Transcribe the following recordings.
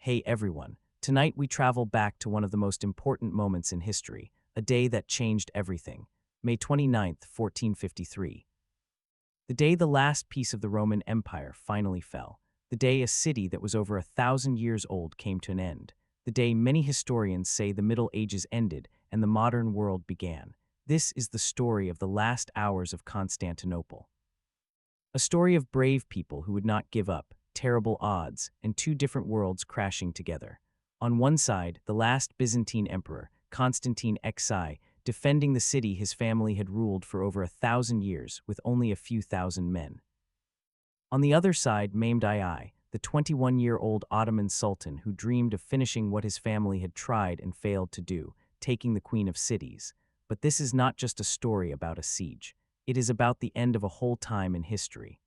Hey everyone, tonight we travel back to one of the most important moments in history, a day that changed everything. May 29th, 1453. The day the last piece of the Roman Empire finally fell. The day a city that was over 1,000 years old came to an end. The day many historians say the Middle Ages ended and the modern world began. This is the story of the last hours of Constantinople. A story of brave people who would not give up, terrible odds, and two different worlds crashing together. On one side, the last Byzantine emperor, Constantine XI, defending the city his family had ruled for over 1,000 years with only a few thousand men. On the other side, Mehmed II, the 21-year-old Ottoman sultan who dreamed of finishing what his family had tried and failed to do, taking the Queen of Cities. But this is not just a story about a siege. It is about the end of a whole time in history.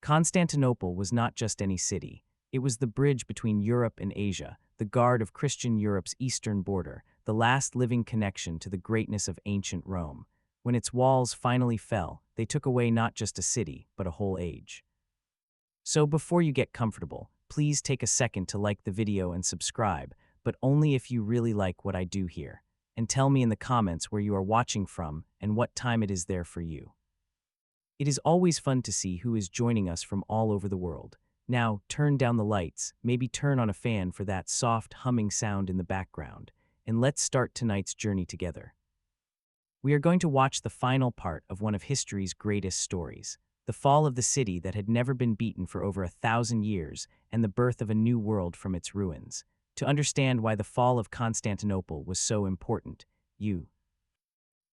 Constantinople was not just any city. It was the bridge between Europe and Asia, the guard of Christian Europe's eastern border, the last living connection to the greatness of ancient Rome. When its walls finally fell, they took away not just a city, but a whole age. So before you get comfortable, please take a second to like the video and subscribe, but only if you really like what I do here. And tell me in the comments where you are watching from and what time it is there for you. It is always fun to see who is joining us from all over the world. Now, turn down the lights, maybe turn on a fan for that soft humming sound in the background, and let's start tonight's journey together. We are going to watch the final part of one of history's greatest stories, the fall of the city that had never been beaten for over 1,000 years and the birth of a new world from its ruins. To understand why the fall of Constantinople was so important, you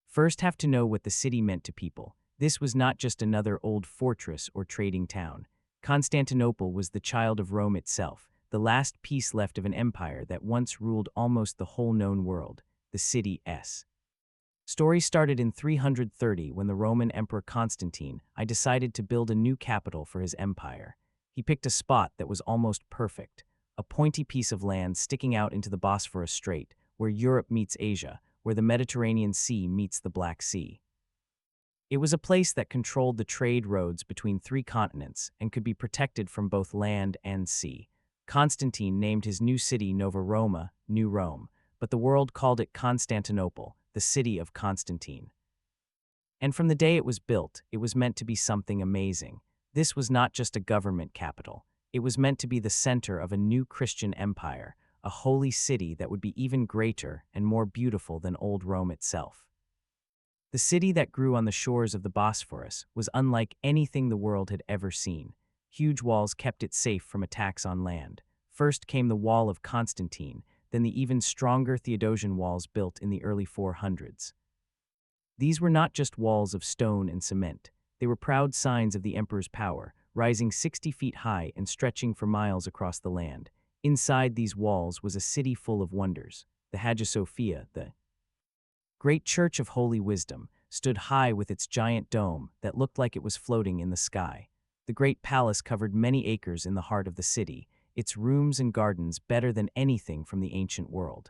first have to know what the city meant to people. This was not just another old fortress or trading town. Constantinople was the child of Rome itself, the last piece left of an empire that once ruled almost the whole known world, the city's story started in 330 when the Roman Emperor Constantine I decided to build a new capital for his empire. He picked a spot that was almost perfect, a pointy piece of land sticking out into the Bosphorus Strait, where Europe meets Asia, where the Mediterranean Sea meets the Black Sea. It was a place that controlled the trade roads between three continents and could be protected from both land and sea. Constantine named his new city Nova Roma, New Rome, but the world called it Constantinople, the city of Constantine. And from the day it was built, it was meant to be something amazing. This was not just a government capital. It was meant to be the center of a new Christian empire, a holy city that would be even greater and more beautiful than old Rome itself. The city that grew on the shores of the Bosphorus was unlike anything the world had ever seen. Huge walls kept it safe from attacks on land. First came the Wall of Constantine, then the even stronger Theodosian walls built in the early 400s. These were not just walls of stone and cement. They were proud signs of the emperor's power, rising 60 feet high and stretching for miles across the land. Inside these walls was a city full of wonders. The Hagia Sophia, the great church of holy wisdom, stood high with its giant dome that looked like it was floating in the sky. The great palace covered many acres in the heart of the city, its rooms and gardens better than anything from the ancient world.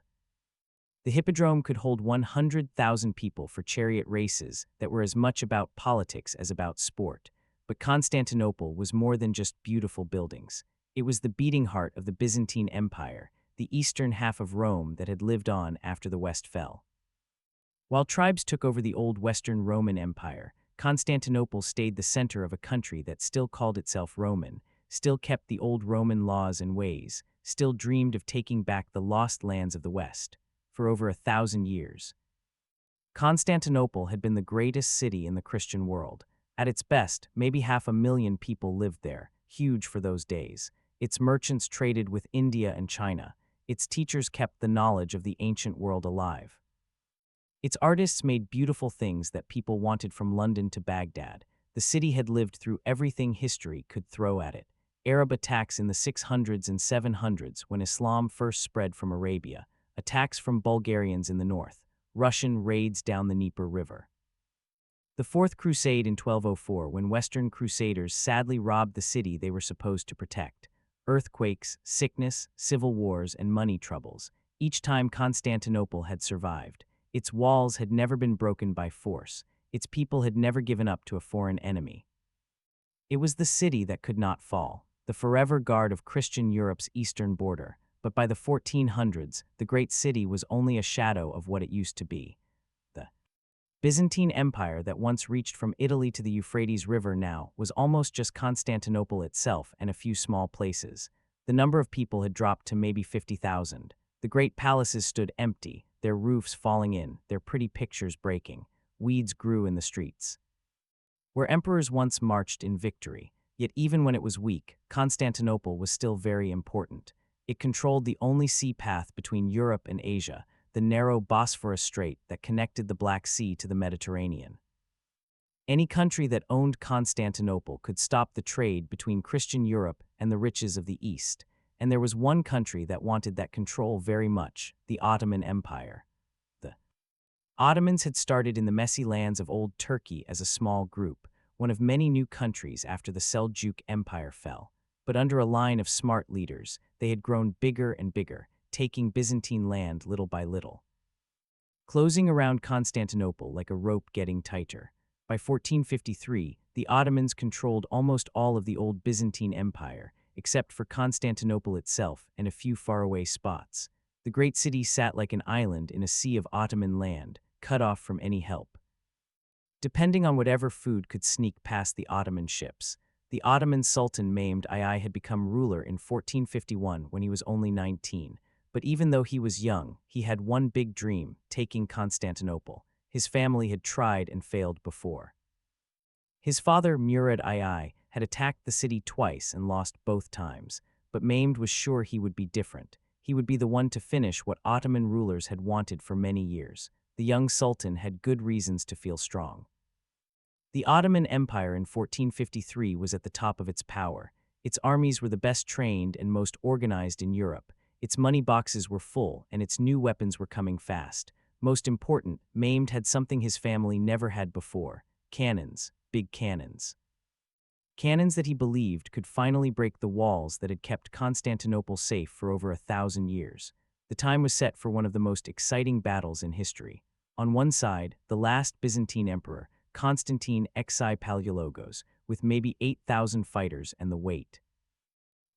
The Hippodrome could hold 100,000 people for chariot races that were as much about politics as about sport. But Constantinople was more than just beautiful buildings. It was the beating heart of the Byzantine Empire, the eastern half of Rome that had lived on after the West fell. While tribes took over the old Western Roman Empire, Constantinople stayed the center of a country that still called itself Roman, still kept the old Roman laws and ways, still dreamed of taking back the lost lands of the West. For over 1,000 years, Constantinople had been the greatest city in the Christian world. At its best, maybe 500,000 people lived there, huge for those days. Its merchants traded with India and China. Its teachers kept the knowledge of the ancient world alive. Its artists made beautiful things that people wanted from London to Baghdad. The city had lived through everything history could throw at it. Arab attacks in the 600s and 700s when Islam first spread from Arabia, attacks from Bulgarians in the north, Russian raids down the Dnieper River. The Fourth Crusade in 1204 when Western Crusaders sadly robbed the city they were supposed to protect. Earthquakes, sickness, civil wars, and money troubles. Each time Constantinople had survived. Its walls had never been broken by force. Its people had never given up to a foreign enemy. It was the city that could not fall. the forever guard of Christian Europe's eastern border. But by the 1400s, the great city was only a shadow of what it used to be. The Byzantine Empire that once reached from Italy to the Euphrates River now was almost just Constantinople itself and a few small places. The number of people had dropped to maybe 50,000. The great palaces stood empty, their roofs falling in, their pretty pictures breaking. Weeds grew in the streets. Where emperors once marched in victory, yet even when it was weak, Constantinople was still very important. It controlled the only sea path between Europe and Asia, the narrow Bosphorus Strait that connected the Black Sea to the Mediterranean. Any country that owned Constantinople could stop the trade between Christian Europe and the riches of the East, and there was one country that wanted that control very much: the Ottoman Empire. The Ottomans had started in the messy lands of Old Turkey as a small group, one of many new countries after the Seljuk Empire fell. But under a line of smart leaders, they had grown bigger and bigger, taking Byzantine land little by little, closing around Constantinople like a rope getting tighter. By 1453, the Ottomans controlled almost all of the old Byzantine Empire, except for Constantinople itself and a few faraway spots. The great city sat like an island in a sea of Ottoman land, cut off from any help, depending on whatever food could sneak past the Ottoman ships. The Ottoman Sultan Mehmed II had become ruler in 1451 when he was only 19. But even though he was young, he had one big dream: taking Constantinople. His family had tried and failed before. His father, Murad II, had attacked the city twice and lost both times, but Mehmed was sure he would be different. He would be the one to finish what Ottoman rulers had wanted for many years. The young sultan had good reasons to feel strong. The Ottoman Empire in 1453 was at the top of its power. Its armies were the best trained and most organized in Europe. Its money boxes were full, and its new weapons were coming fast. Most important, Mehmed had something his family never had before: cannons, big cannons. Cannons that he believed could finally break the walls that had kept Constantinople safe for over 1,000 years. The time was set for one of the most exciting battles in history. On one side, the last Byzantine emperor, Constantine XI Palaiologos, with maybe 8,000 fighters and the weight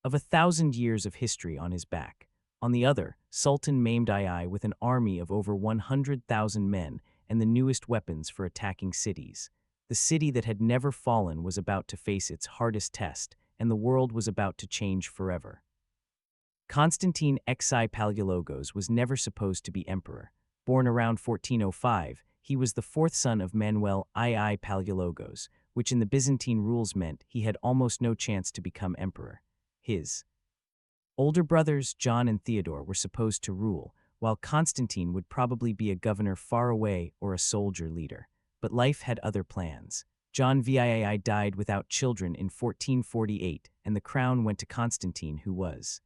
of 1,000 years of history on his back. On the other, Sultan Mehmed II with an army of over 100,000 men and the newest weapons for attacking cities. The city that had never fallen was about to face its hardest test, and the world was about to change forever. Constantine XI Palaiologos was never supposed to be emperor. Born around 1405, he was the fourth son of Manuel II Palaiologos, which in the Byzantine rules meant he had almost no chance to become emperor. His older brothers, John and Theodore, were supposed to rule, while Constantine would probably be a governor far away or a soldier leader. But life had other plans. John VII died without children in 1448, and the crown went to Constantine, who was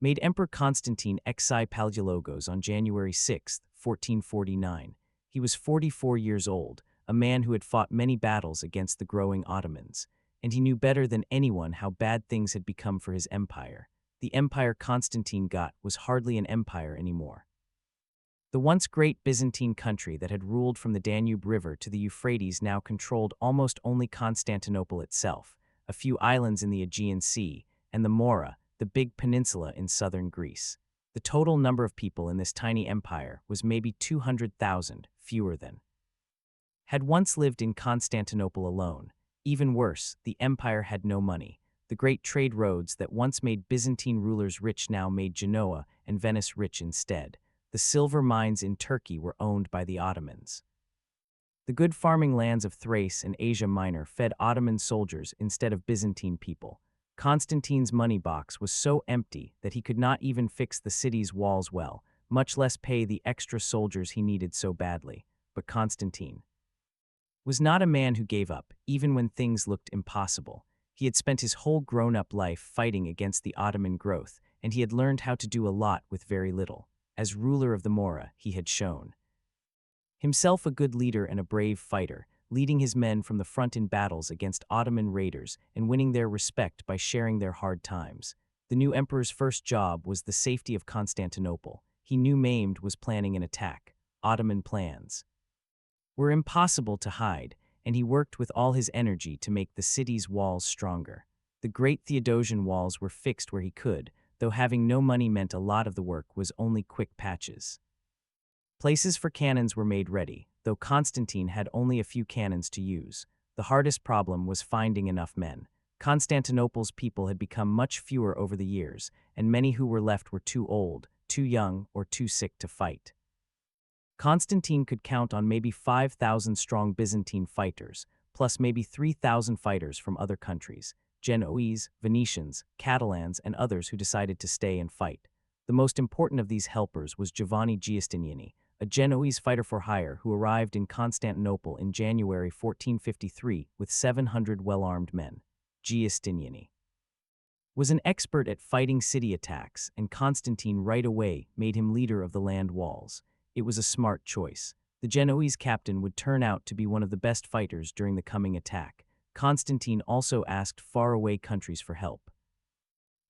made Emperor Constantine XI Palaiologos on January 6, 1449. He was 44 years old, a man who had fought many battles against the growing Ottomans, and he knew better than anyone how bad things had become for his empire. The empire Constantine got was hardly an empire anymore. The once great Byzantine country that had ruled from the Danube River to the Euphrates now controlled almost only Constantinople itself, a few islands in the Aegean Sea, and the Mora, the big peninsula in southern Greece. The total number of people in this tiny empire was maybe 200,000, fewer than had once lived in Constantinople alone. Even worse, the empire had no money. The great trade roads that once made Byzantine rulers rich now made Genoa and Venice rich instead. The silver mines in Turkey were owned by the Ottomans. The good farming lands of Thrace and Asia Minor fed Ottoman soldiers instead of Byzantine people. Constantine's money box was so empty that he could not even fix the city's walls well, much less pay the extra soldiers he needed so badly. But Constantine was not a man who gave up, even when things looked impossible. He had spent his whole grown-up life fighting against the Ottoman growth, and he had learned how to do a lot with very little. As ruler of the Mora, he had shown himself a good leader and a brave fighter, leading his men from the front in battles against Ottoman raiders and winning their respect by sharing their hard times. The new emperor's first job was the safety of Constantinople. He knew Mehmed was planning an attack. Ottoman plans were impossible to hide, and he worked with all his energy to make the city's walls stronger. The great Theodosian walls were fixed where he could, though having no money meant a lot of the work was only quick patches. Places for cannons were made ready, though Constantine had only a few cannons to use. The hardest problem was finding enough men. Constantinople's people had become much fewer over the years, and many who were left were too old, too young, or too sick to fight. Constantine could count on maybe 5,000 strong Byzantine fighters, plus maybe 3,000 fighters from other countries, Genoese, Venetians, Catalans, and others who decided to stay and fight. The most important of these helpers was Giovanni Giustiniani, a Genoese fighter for hire who arrived in Constantinople in January 1453 with 700 well-armed men. Giustiniani was an expert at fighting city attacks, and Constantine right away made him leader of the land walls. It was a smart choice. The Genoese captain would turn out to be one of the best fighters during the coming attack. Constantine also asked faraway countries for help.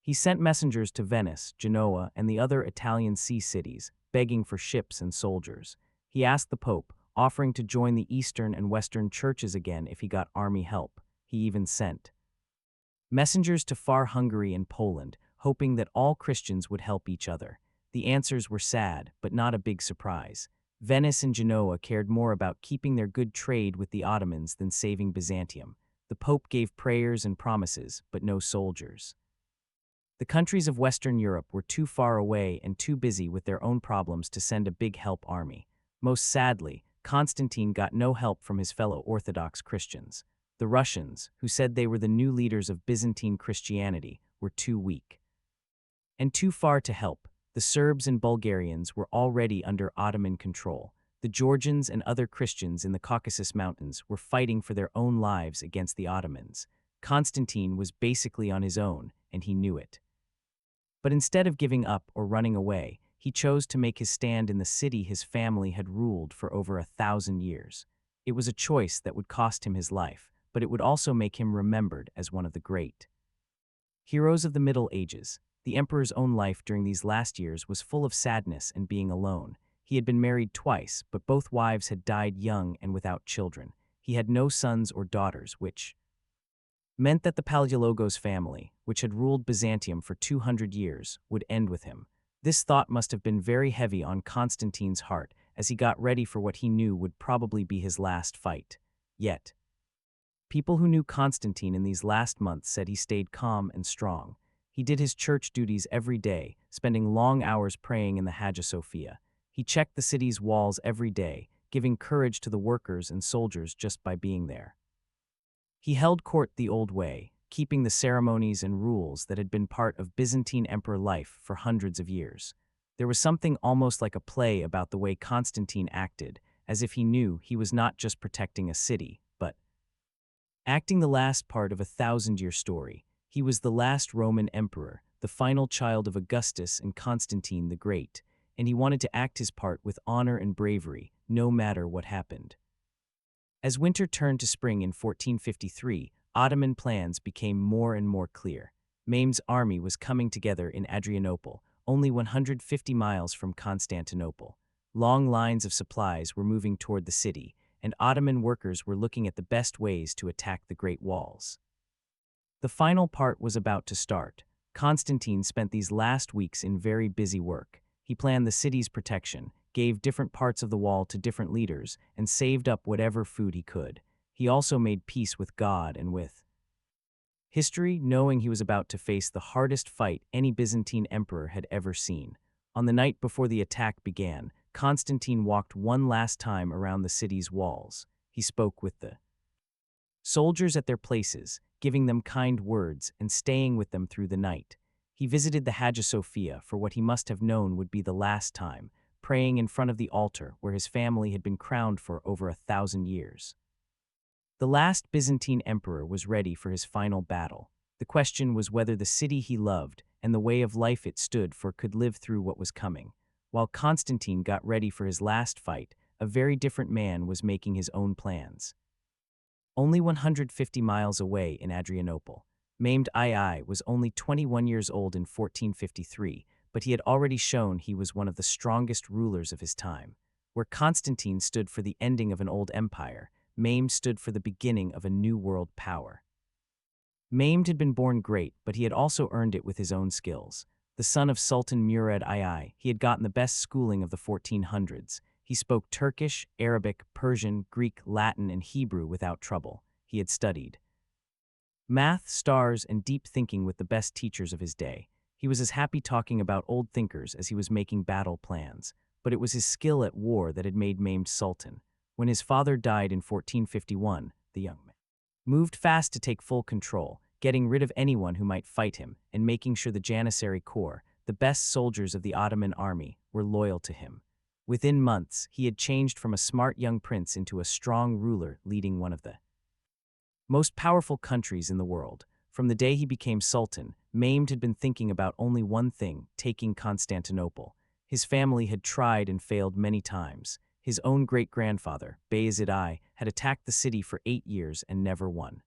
He sent messengers to Venice, Genoa, and the other Italian sea cities, begging for ships and soldiers. He asked the Pope, offering to join the Eastern and Western churches again if he got army help. He even sent messengers to far Hungary and Poland, hoping that all Christians would help each other. The answers were sad, but not a big surprise. Venice and Genoa cared more about keeping their good trade with the Ottomans than saving Byzantium. The Pope gave prayers and promises, but no soldiers. The countries of Western Europe were too far away and too busy with their own problems to send a big help army. Most sadly, Constantine got no help from his fellow Orthodox Christians. The Russians, who said they were the new leaders of Byzantine Christianity, were too weak and too far to help. The Serbs and Bulgarians were already under Ottoman control. The Georgians and other Christians in the Caucasus Mountains were fighting for their own lives against the Ottomans. Constantine was basically on his own, and he knew it. But instead of giving up or running away, he chose to make his stand in the city his family had ruled for over 1,000 years. It was a choice that would cost him his life, but it would also make him remembered as one of the great heroes of the Middle Ages. The emperor's own life during these last years was full of sadness and being alone. He had been married twice, but both wives had died young and without children. He had no sons or daughters, which meant that the Palaiologos family, which had ruled Byzantium for 200 years, would end with him. This thought must have been very heavy on Constantine's heart as he got ready for what he knew would probably be his last fight. Yet, people who knew Constantine in these last months said he stayed calm and strong. He did his church duties every day, spending long hours praying in the Hagia Sophia. He checked the city's walls every day, giving courage to the workers and soldiers just by being there. He held court the old way, keeping the ceremonies and rules that had been part of Byzantine emperor life for hundreds of years. There was something almost like a play about the way Constantine acted, as if he knew he was not just protecting a city, but acting the last part of a 1,000-year story. He was the last Roman emperor, the final child of Augustus and Constantine the Great, and he wanted to act his part with honor and bravery, no matter what happened. As winter turned to spring in 1453, Ottoman plans became more and more clear. Mehmed's army was coming together in Adrianople, only 150 miles from Constantinople. Long lines of supplies were moving toward the city, and Ottoman workers were looking at the best ways to attack the Great Walls. The final part was about to start. Constantine spent these last weeks in very busy work. He planned the city's protection, gave different parts of the wall to different leaders, and saved up whatever food he could. He also made peace with God and with history, knowing he was about to face the hardest fight any Byzantine emperor had ever seen. On the night before the attack began, Constantine walked one last time around the city's walls. He spoke with the soldiers at their places, giving them kind words and staying with them through the night. He visited the Hagia Sophia for what he must have known would be the last time, praying in front of the altar where his family had been crowned for over 1,000 years. The last Byzantine emperor was ready for his final battle. The question was whether the city he loved and the way of life it stood for could live through what was coming. While Constantine got ready for his last fight, a very different man was making his own plans. Only 150 miles away in Adrianople, Mehmed II was only 21 years old in 1453, but he had already shown he was one of the strongest rulers of his time. Where Constantine stood for the ending of an old empire, Mehmed stood for the beginning of a new world power. Mehmed had been born great, but he had also earned it with his own skills. The son of Sultan Mehmed II, he had gotten the best schooling of the 1400s. He spoke Turkish, Arabic, Persian, Greek, Latin, and Hebrew without trouble. He had studied math, stars, and deep thinking with the best teachers of his day. He was as happy talking about old thinkers as he was making battle plans. But it was his skill at war that had made Mehmed sultan. When his father died in 1451, the young man moved fast to take full control, getting rid of anyone who might fight him and making sure the Janissary Corps, the best soldiers of the Ottoman army, were loyal to him. Within months, he had changed from a smart young prince into a strong ruler leading one of the most powerful countries in the world. From the day he became sultan, Mehmed had been thinking about only one thing: taking Constantinople. His family had tried and failed many times. His own great-grandfather, Bayezid I, had attacked the city for 8 years and never won.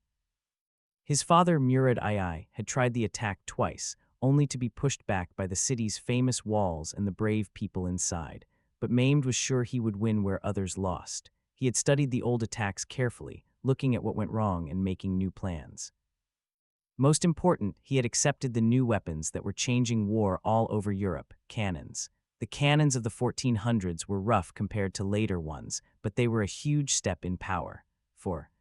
His father, Murad II, had tried the attack twice, only to be pushed back by the city's famous walls and the brave people inside. But Mehmed was sure he would win where others lost. He had studied the old attacks carefully, looking at what went wrong and making new plans. Most important, he had accepted the new weapons that were changing war all over Europe: cannons. The cannons of the 1400s were rough compared to later ones, but they were a huge step in power. For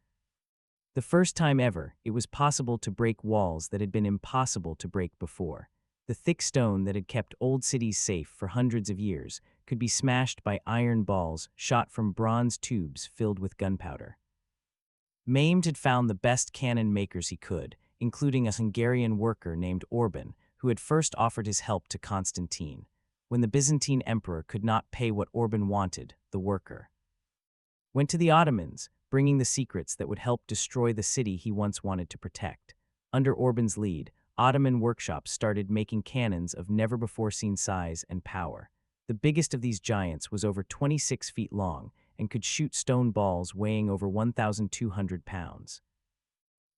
the first time ever, it was possible to break walls that had been impossible to break before. The thick stone that had kept old cities safe for hundreds of years could be smashed by iron balls shot from bronze tubes filled with gunpowder. Mehmed had found the best cannon makers he could, including a Hungarian worker named Orban, who had first offered his help to Constantine. When the Byzantine emperor could not pay what Orban wanted, the worker went to the Ottomans, bringing the secrets that would help destroy the city he once wanted to protect. Under Orban's lead, Ottoman workshops started making cannons of never-before-seen size and power. The biggest of these giants was over 26 feet long and could shoot stone balls weighing over 1,200 pounds.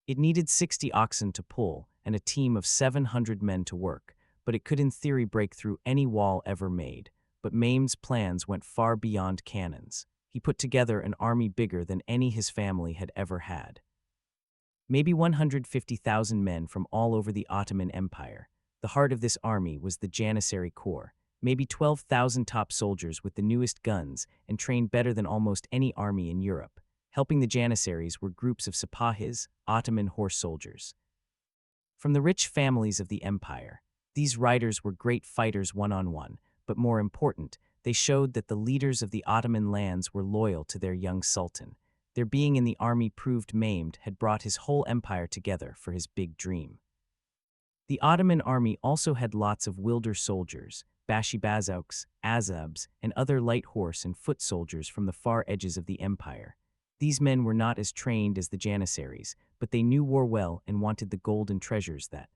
It needed 60 oxen to pull and a team of 700 men to work, but it could in theory break through any wall ever made. But Mehmed's plans went far beyond cannons. He put together an army bigger than any his family had ever had. Maybe 150,000 men from all over the Ottoman Empire. The heart of this army was the Janissary Corps, maybe 12,000 top soldiers with the newest guns and trained better than almost any army in Europe. Helping the Janissaries were groups of Sipahis, Ottoman horse soldiers from the rich families of the empire. These riders were great fighters one-on-one, but more important, they showed that the leaders of the Ottoman lands were loyal to their young sultan. Their being in the army proved Mehmed had brought his whole empire together for his big dream. The Ottoman army also had lots of wilder soldiers, Bashibazouks, Azabs, and other light horse and foot soldiers from the far edges of the empire. These men were not as trained as the Janissaries, but they knew war well and wanted the gold and treasures that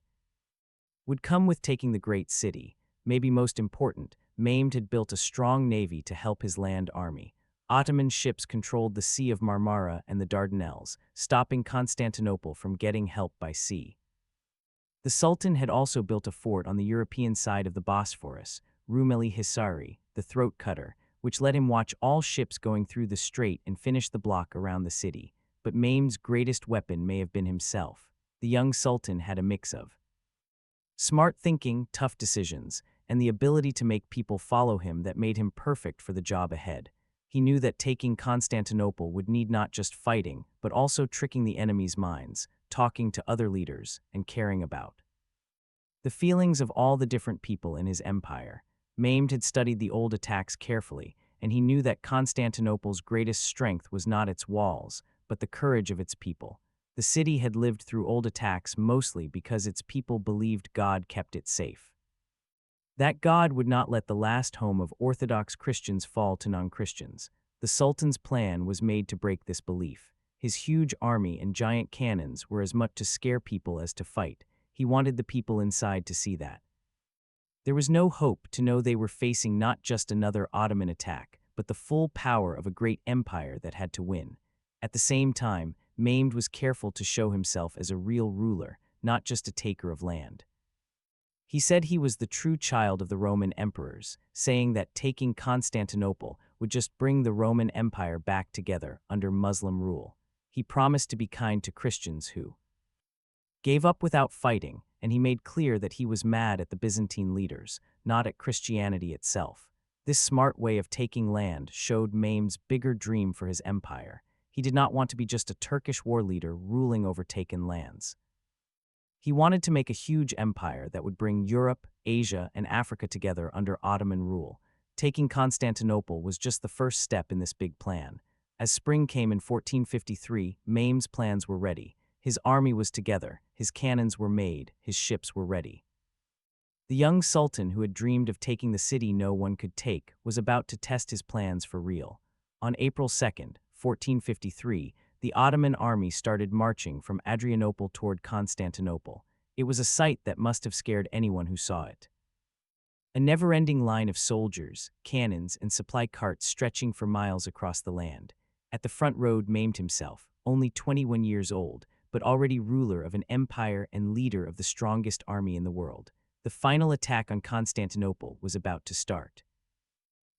would come with taking the great city. Maybe most important, Mehmed had built a strong navy to help his land army. Ottoman ships controlled the Sea of Marmara and the Dardanelles, stopping Constantinople from getting help by sea. The Sultan had also built a fort on the European side of the Bosphorus, Rumeli Hisari, the throat cutter, which let him watch all ships going through the strait and finish the block around the city. But Mehmed's greatest weapon may have been himself. The young Sultan had a mix of smart thinking, tough decisions, and the ability to make people follow him that made him perfect for the job ahead. He knew that taking Constantinople would need not just fighting, but also tricking the enemy's minds, talking to other leaders, and caring about the feelings of all the different people in his empire. Mehmed had studied the old attacks carefully, and he knew that Constantinople's greatest strength was not its walls, but the courage of its people. The city had lived through old attacks mostly because its people believed God kept it safe. That God would not let the last home of Orthodox Christians fall to non-Christians. The Sultan's plan was made to break this belief. His huge army and giant cannons were as much to scare people as to fight. He wanted the people inside to see that there was no hope, to know they were facing not just another Ottoman attack, but the full power of a great empire that had to win. At the same time, Mehmed was careful to show himself as a real ruler, not just a taker of land. He said he was the true child of the Roman emperors, saying that taking Constantinople would just bring the Roman Empire back together under Muslim rule. He promised to be kind to Christians who gave up without fighting, and he made clear that he was mad at the Byzantine leaders, not at Christianity itself. This smart way of taking land showed Mehmed's bigger dream for his empire. He did not want to be just a Turkish war leader ruling over taken lands. He wanted to make a huge empire that would bring Europe, Asia, and Africa together under Ottoman rule. Taking Constantinople was just the first step in this big plan. As spring came in 1453, Mehmed's plans were ready. His army was together, his cannons were made, his ships were ready. The young sultan who had dreamed of taking the city no one could take was about to test his plans for real. On April 2nd, 1453, the Ottoman army started marching from Adrianople toward Constantinople. It was a sight that must have scared anyone who saw it. A never-ending line of soldiers, cannons, and supply carts stretching for miles across the land. At the front rode Mehmed himself, only 21 years old, but already ruler of an empire and leader of the strongest army in the world. The final attack on Constantinople was about to start.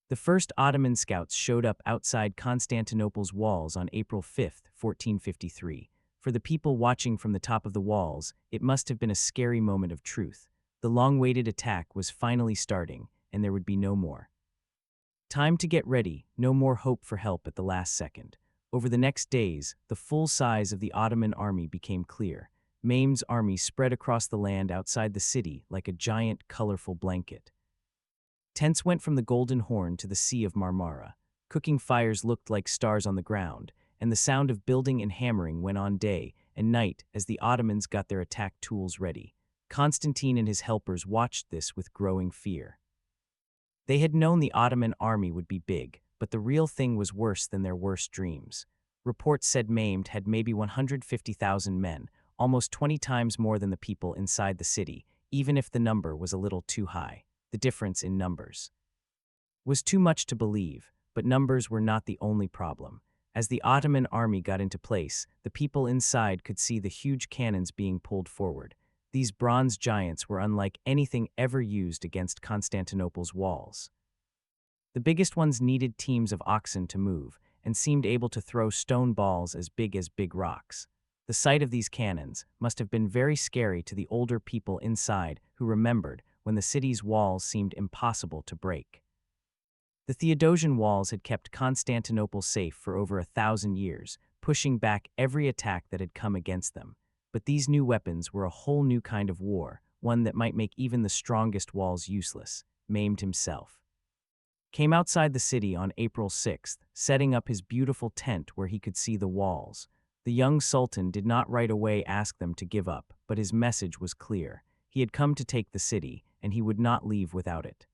The first Ottoman scouts showed up outside Constantinople's walls on April 5, 1453. For the people watching from the top of the walls, it must have been a scary moment of truth. The long-awaited attack was finally starting, and there would be no more time to get ready, no more hope for help at the last second. Over the next days, the full size of the Ottoman army became clear. Mehmed's army spread across the land outside the city like a giant, colorful blanket. Tents went from the Golden Horn to the Sea of Marmara. Cooking fires looked like stars on the ground, and the sound of building and hammering went on day and night as the Ottomans got their attack tools ready. Constantine and his helpers watched this with growing fear. They had known the Ottoman army would be big, but the real thing was worse than their worst dreams. Reports said Mehmed had maybe 150,000 men, almost 20 times more than the people inside the city, even if the number was a little too high. The difference in numbers was too much to believe, but numbers were not the only problem. As the Ottoman army got into place, the people inside could see the huge cannons being pulled forward. These bronze giants were unlike anything ever used against Constantinople's walls. The biggest ones needed teams of oxen to move, and seemed able to throw stone balls as big rocks. The sight of these cannons must have been very scary to the older people inside who remembered when the city's walls seemed impossible to break. The Theodosian walls had kept Constantinople safe for over 1,000 years, pushing back every attack that had come against them. But these new weapons were a whole new kind of war, one that might make even the strongest walls useless. Mehmed himself came outside the city on April 6th, setting up his beautiful tent where he could see the walls. The young sultan did not right away ask them to give up, but his message was clear. He had come to take the city, and he would not leave without it.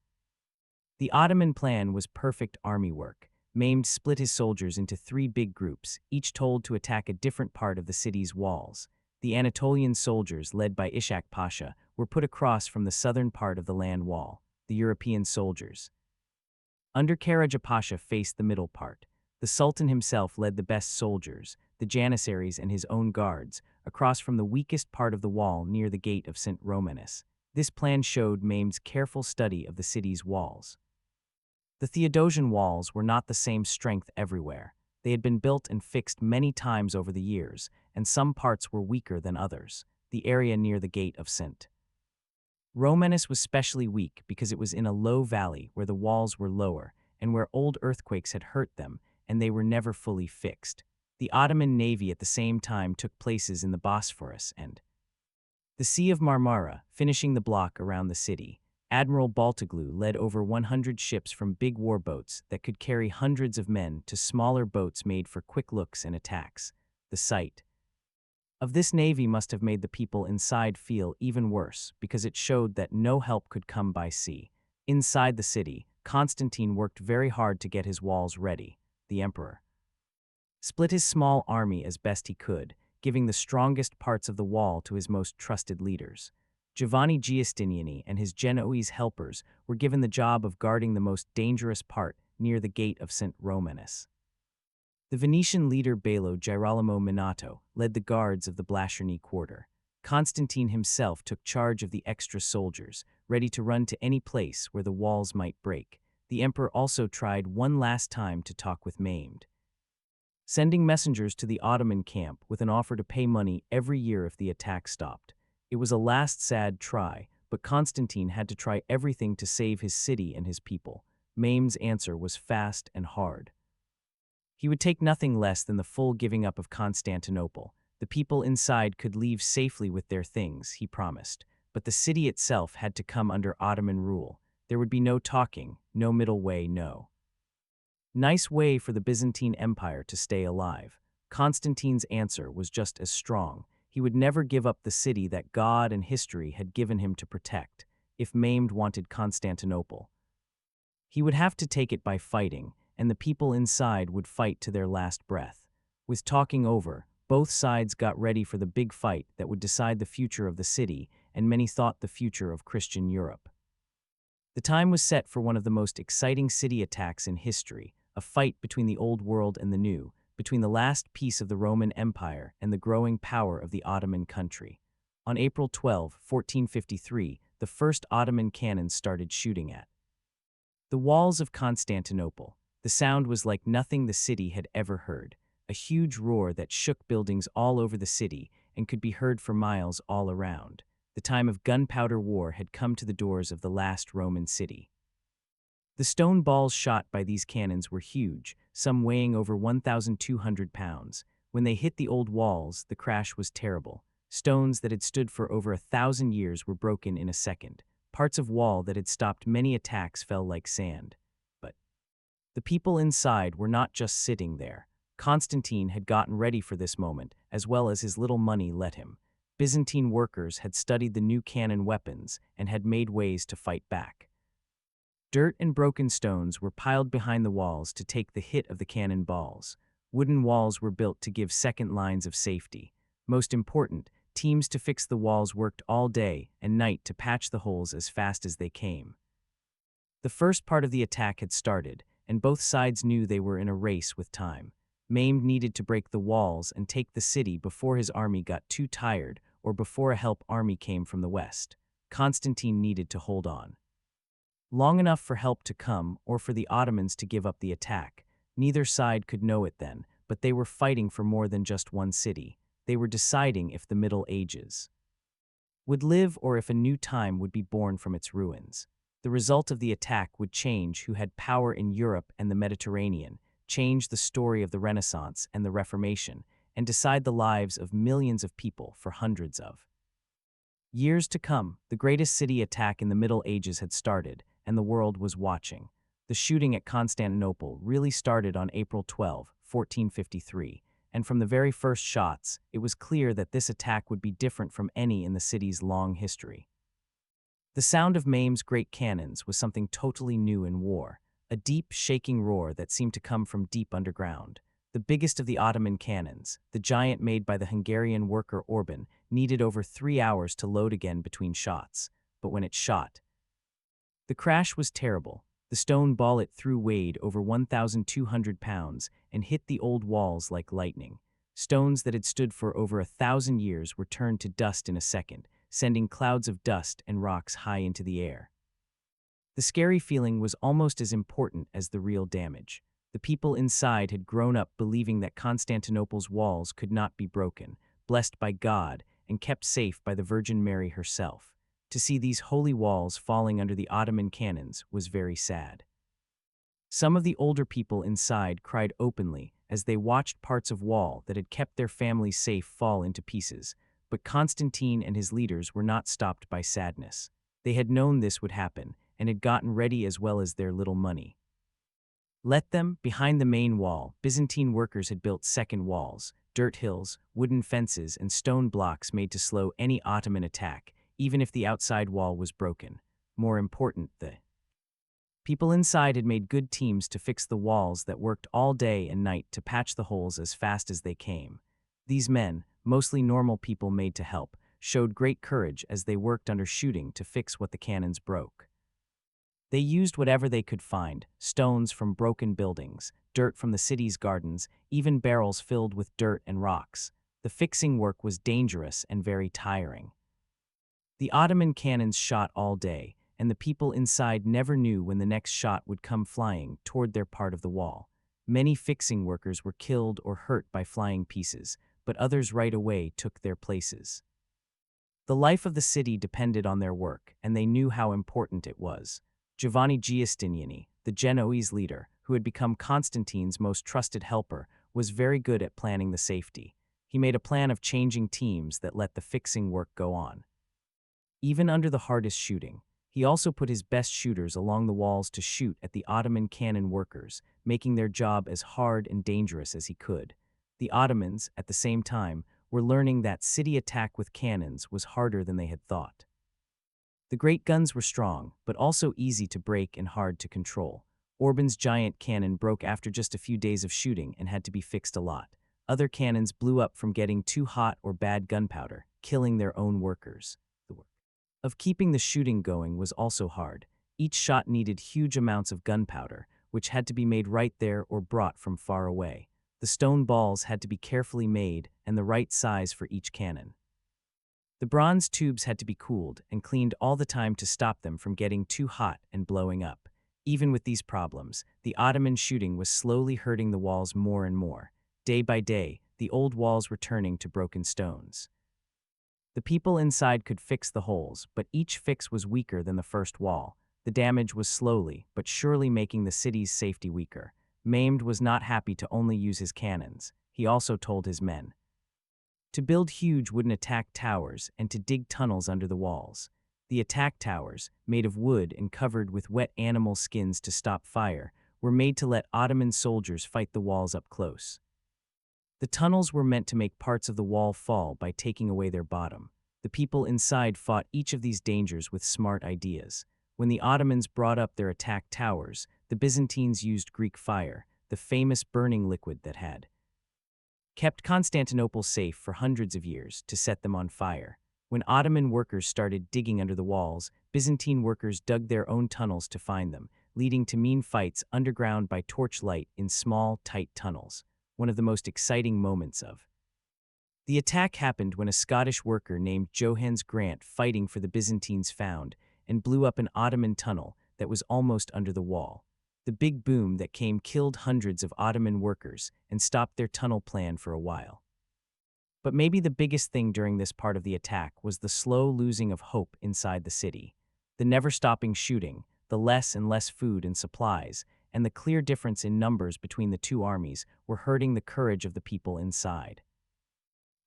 The Ottoman plan was perfect army work. Mehmed split his soldiers into 3 big groups, each told to attack a different part of the city's walls. The Anatolian soldiers, led by Ishak Pasha, were put across from the southern part of the land wall. The European soldiers under Karaca Pasha faced the middle part. The Sultan himself led the best soldiers, the Janissaries and his own guards, across from the weakest part of the wall near the gate of St. Romanus. This plan showed Mehmed's careful study of the city's walls. The Theodosian walls were not the same strength everywhere. They had been built and fixed many times over the years, and some parts were weaker than others. The area near the gate of St. Romanus was specially weak because it was in a low valley where the walls were lower and where old earthquakes had hurt them, and they were never fully fixed. The Ottoman navy at the same time took places in the Bosphorus and the Sea of Marmara, finishing the block around the city. Admiral Baltoglu led over 100 ships from big warboats that could carry hundreds of men to smaller boats made for quick looks and attacks. The sight of this navy must have made the people inside feel even worse because it showed that no help could come by sea. Inside the city, Constantine worked very hard to get his walls ready. The emperor split his small army as best he could, giving the strongest parts of the wall to his most trusted leaders. Giovanni Giustiniani and his Genoese helpers were given the job of guarding the most dangerous part near the gate of St. Romanus. The Venetian leader Bailo Girolamo Minato led the guards of the Blasciani quarter. Constantine himself took charge of the extra soldiers, ready to run to any place where the walls might break. The emperor also tried one last time to talk with Mehmed. sending messengers to the Ottoman camp with an offer to pay money every year if the attack stopped. It was a last sad try, but Constantine had to try everything to save his city and his people. Mehmed's answer was fast and hard. He would take nothing less than the full giving up of Constantinople. The people inside could leave safely with their things, he promised, but the city itself had to come under Ottoman rule. There would be no talking, no middle way, no nice way for the Byzantine Empire to stay alive. Constantine's answer was just as strong. He would never give up the city that God and history had given him to protect. If Mehmed wanted Constantinople, he would have to take it by fighting, and the people inside would fight to their last breath. With talking over, both sides got ready for the big fight that would decide the future of the city, and many thought the future of Christian Europe. The time was set for one of the most exciting city attacks in history, a fight between the old world and the new, between the last piece of the Roman Empire and the growing power of the Ottoman country. On April 12, 1453, the first Ottoman cannons started shooting at the walls of Constantinople. The sound was like nothing the city had ever heard, a huge roar that shook buildings all over the city and could be heard for miles all around. The time of gunpowder war had come to the doors of the last Roman city. The stone balls shot by these cannons were huge, some weighing over 1,200 pounds. When they hit the old walls, the crash was terrible. Stones that had stood for over 1,000 years were broken in a second. Parts of wall that had stopped many attacks fell like sand. But the people inside were not just sitting there. Constantine had gotten ready for this moment, as well as his little money let him. Byzantine workers had studied the new cannon weapons and had made ways to fight back. Dirt and broken stones were piled behind the walls to take the hit of the cannon balls. Wooden walls were built to give second lines of safety. Most important, teams to fix the walls worked all day and night to patch the holes as fast as they came. The first part of the attack had started, and both sides knew they were in a race with time. Mehmed needed to break the walls and take the city before his army got too tired or before a help army came from the west. Constantine needed to hold on long enough for help to come or for the Ottomans to give up the attack. Neither side could know it then, but they were fighting for more than just one city. They were deciding if the Middle Ages would live or if a new time would be born from its ruins. The result of the attack would change who had power in Europe and the Mediterranean, change the story of the Renaissance and the Reformation, and decide the lives of millions of people for hundreds of years to come. The greatest city attack in the Middle Ages had started, and the world was watching. The shooting at Constantinople really started on April 12, 1453, and from the very first shots, it was clear that this attack would be different from any in the city's long history. The sound of Mehmed's great cannons was something totally new in war, a deep, shaking roar that seemed to come from deep underground. The biggest of the Ottoman cannons, the giant made by the Hungarian worker Orban, needed over 3 hours to load again between shots. But when it shot, the crash was terrible. The stone ball it threw weighed over 1,200 pounds and hit the old walls like lightning. Stones that had stood for over 1,000 years were turned to dust in a second, sending clouds of dust and rocks high into the air. The scary feeling was almost as important as the real damage. The people inside had grown up believing that Constantinople's walls could not be broken, blessed by God and kept safe by the Virgin Mary herself. To see these holy walls falling under the Ottoman cannons was very sad. Some of the older people inside cried openly as they watched parts of wall that had kept their families safe fall into pieces, but Constantine and his leaders were not stopped by sadness. They had known this would happen and had gotten ready as well as their little money. Let them, behind the main wall, Byzantine workers had built second walls, dirt hills, wooden fences, and stone blocks made to slow any Ottoman attack, even if the outside wall was broken. More important, the people inside had made good teams to fix the walls that worked all day and night to patch the holes as fast as they came. These men, mostly normal people made to help, showed great courage as they worked under shooting to fix what the cannons broke. They used whatever they could find, stones from broken buildings, dirt from the city's gardens, even barrels filled with dirt and rocks. The fixing work was dangerous and very tiring. The Ottoman cannons shot all day, and the people inside never knew when the next shot would come flying toward their part of the wall. Many fixing workers were killed or hurt by flying pieces, but others right away took their places. The life of the city depended on their work, and they knew how important it was. Giovanni Giustiniani, the Genoese leader, who had become Constantine's most trusted helper, was very good at planning the safety. He made a plan of changing teams that let the fixing work go on. Even under the hardest shooting, he also put his best shooters along the walls to shoot at the Ottoman cannon workers, making their job as hard and dangerous as he could. The Ottomans, at the same time, were learning that city attack with cannons was harder than they had thought. The great guns were strong, but also easy to break and hard to control. Orban's giant cannon broke after just a few days of shooting and had to be fixed a lot. Other cannons blew up from getting too hot or bad gunpowder, killing their own workers. The work of keeping the shooting going was also hard. Each shot needed huge amounts of gunpowder, which had to be made right there or brought from far away. The stone balls had to be carefully made and the right size for each cannon. The bronze tubes had to be cooled and cleaned all the time to stop them from getting too hot and blowing up. Even with these problems, the Ottoman shooting was slowly hurting the walls more and more. Day by day, the old walls were turning to broken stones. The people inside could fix the holes, but each fix was weaker than the first wall. The damage was slowly but surely making the city's safety weaker. Mehmed was not happy to only use his cannons. He also told his men to build huge wooden attack towers and to dig tunnels under the walls. The attack towers, made of wood and covered with wet animal skins to stop fire, were made to let Ottoman soldiers fight the walls up close. The tunnels were meant to make parts of the wall fall by taking away their bottom. The people inside fought each of these dangers with smart ideas. When the Ottomans brought up their attack towers, the Byzantines used Greek fire, the famous burning liquid that had kept Constantinople safe for hundreds of years, to set them on fire. When Ottoman workers started digging under the walls, Byzantine workers dug their own tunnels to find them, leading to mean fights underground by torchlight in small, tight tunnels. One of the most exciting moments of the attack happened when a Scottish worker named Johannes Grant, fighting for the Byzantines, found and blew up an Ottoman tunnel that was almost under the wall. The big boom that came killed hundreds of Ottoman workers and stopped their tunnel plan for a while. But maybe the biggest thing during this part of the attack was the slow losing of hope inside the city. The never-stopping shooting, the less and less food and supplies, and the clear difference in numbers between the two armies were hurting the courage of the people inside.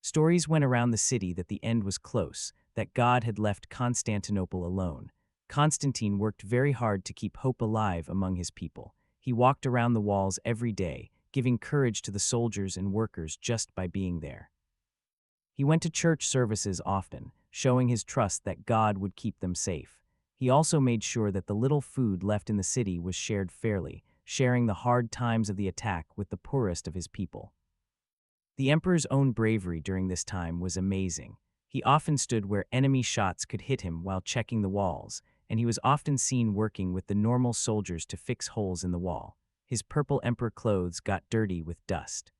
Stories went around the city that the end was close, that God had left Constantinople alone. Constantine worked very hard to keep hope alive among his people. He walked around the walls every day, giving courage to the soldiers and workers just by being there. He went to church services often, showing his trust that God would keep them safe. He also made sure that the little food left in the city was shared fairly, sharing the hard times of the attack with the poorest of his people. The emperor's own bravery during this time was amazing. He often stood where enemy shots could hit him while checking the walls, and he was often seen working with the normal soldiers to fix holes in the wall. His purple emperor clothes got dirty with dust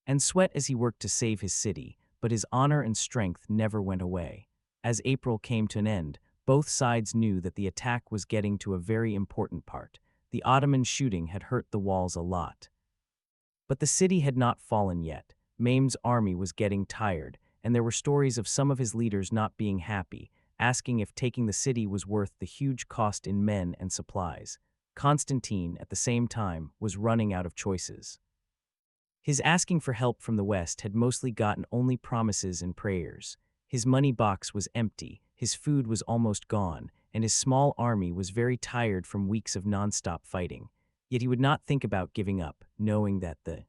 and sweat as he worked to save his city, but his honor and strength never went away. As April came to an end, both sides knew that the attack was getting to a very important part. The Ottoman shooting had hurt the walls a lot. But the city had not fallen yet. Mehmed's army was getting tired, and there were stories of some of his leaders not being happy, asking if taking the city was worth the huge cost in men and supplies. Constantine, at the same time, was running out of choices. His asking for help from the West had mostly gotten only promises and prayers. His money box was empty, his food was almost gone, and his small army was very tired from weeks of non-stop fighting. Yet he would not think about giving up, knowing that the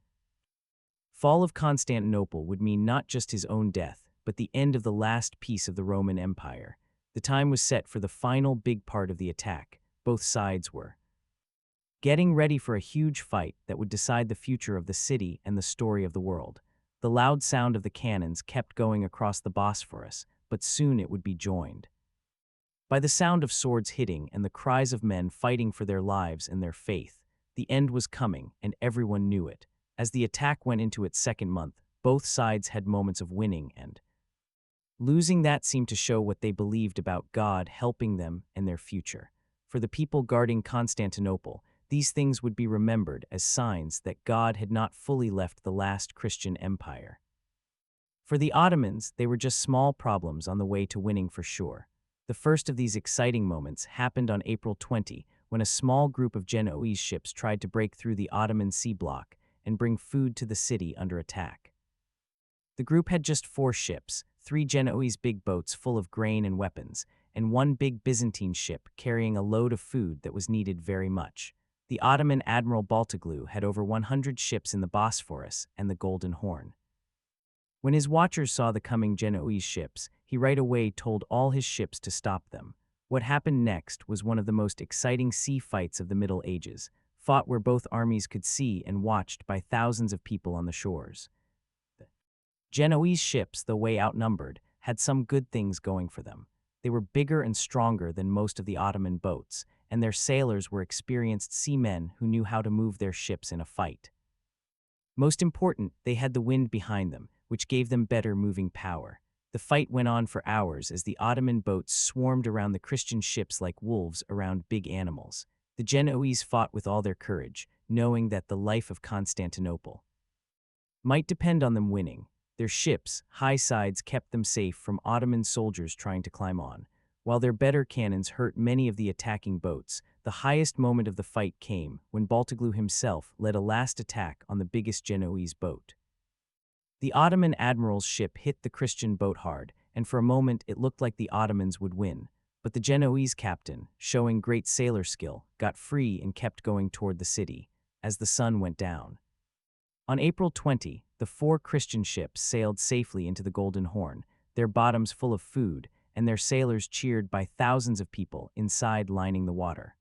fall of Constantinople would mean not just his own death, but the end of the last piece of the Roman Empire. The time was set for the final big part of the attack. Both sides were getting ready for a huge fight that would decide the future of the city and the story of the world. The loud sound of the cannons kept going across the Bosphorus, but soon it would be joined by the sound of swords hitting and the cries of men fighting for their lives and their faith. The end was coming, and everyone knew it. As the attack went into its second month, both sides had moments of winning and losing that seemed to show what they believed about God helping them and their future. For the people guarding Constantinople, These things would be remembered as signs that God had not fully left the last Christian empire. For the Ottomans, they were just small problems on the way to winning for sure. The first of these exciting moments happened on April 20, when a small group of Genoese ships tried to break through the Ottoman sea block and bring food to the city under attack. The group had just 4 ships, 3 Genoese big boats full of grain and weapons, and 1 big Byzantine ship carrying a load of food that was needed very much. The Ottoman Admiral Baltoglu had over 100 ships in the Bosphorus and the Golden Horn. When his watchers saw the coming Genoese ships, he right away told all his ships to stop them. What happened next was one of the most exciting sea fights of the Middle Ages, fought where both armies could see and watched by thousands of people on the shores. The Genoese ships, though way outnumbered, had some good things going for them. They were bigger and stronger than most of the Ottoman boats, and their sailors were experienced seamen who knew how to move their ships in a fight. Most important, they had the wind behind them, which gave them better moving power. The fight went on for hours as the Ottoman boats swarmed around the Christian ships like wolves around big animals. The Genoese fought with all their courage, knowing that the life of Constantinople might depend on them winning. Their ships' high sides kept them safe from Ottoman soldiers trying to climb on. While their better cannons hurt many of the attacking boats, the highest moment of the fight came when Baltoglu himself led a last attack on the biggest Genoese boat. The Ottoman admiral's ship hit the Christian boat hard, and for a moment it looked like the Ottomans would win. But the Genoese captain, showing great sailor skill, got free and kept going toward the city as the sun went down. On April 20, the 4 Christian ships sailed safely into the Golden Horn, their bottoms full of food, and their sailors cheered by thousands of people inside lining the water.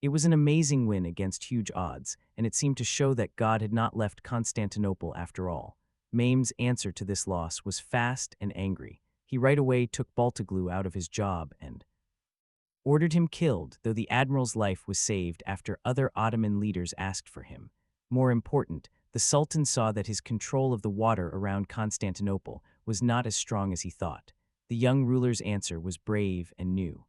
It was an amazing win against huge odds, and it seemed to show that God had not left Constantinople after all. Mehmed's answer to this loss was fast and angry. He right away took Baltoglu out of his job and ordered him killed, though the admiral's life was saved after other Ottoman leaders asked for him. More important, the Sultan saw that his control of the water around Constantinople was not as strong as he thought. The young ruler's answer was brave and new.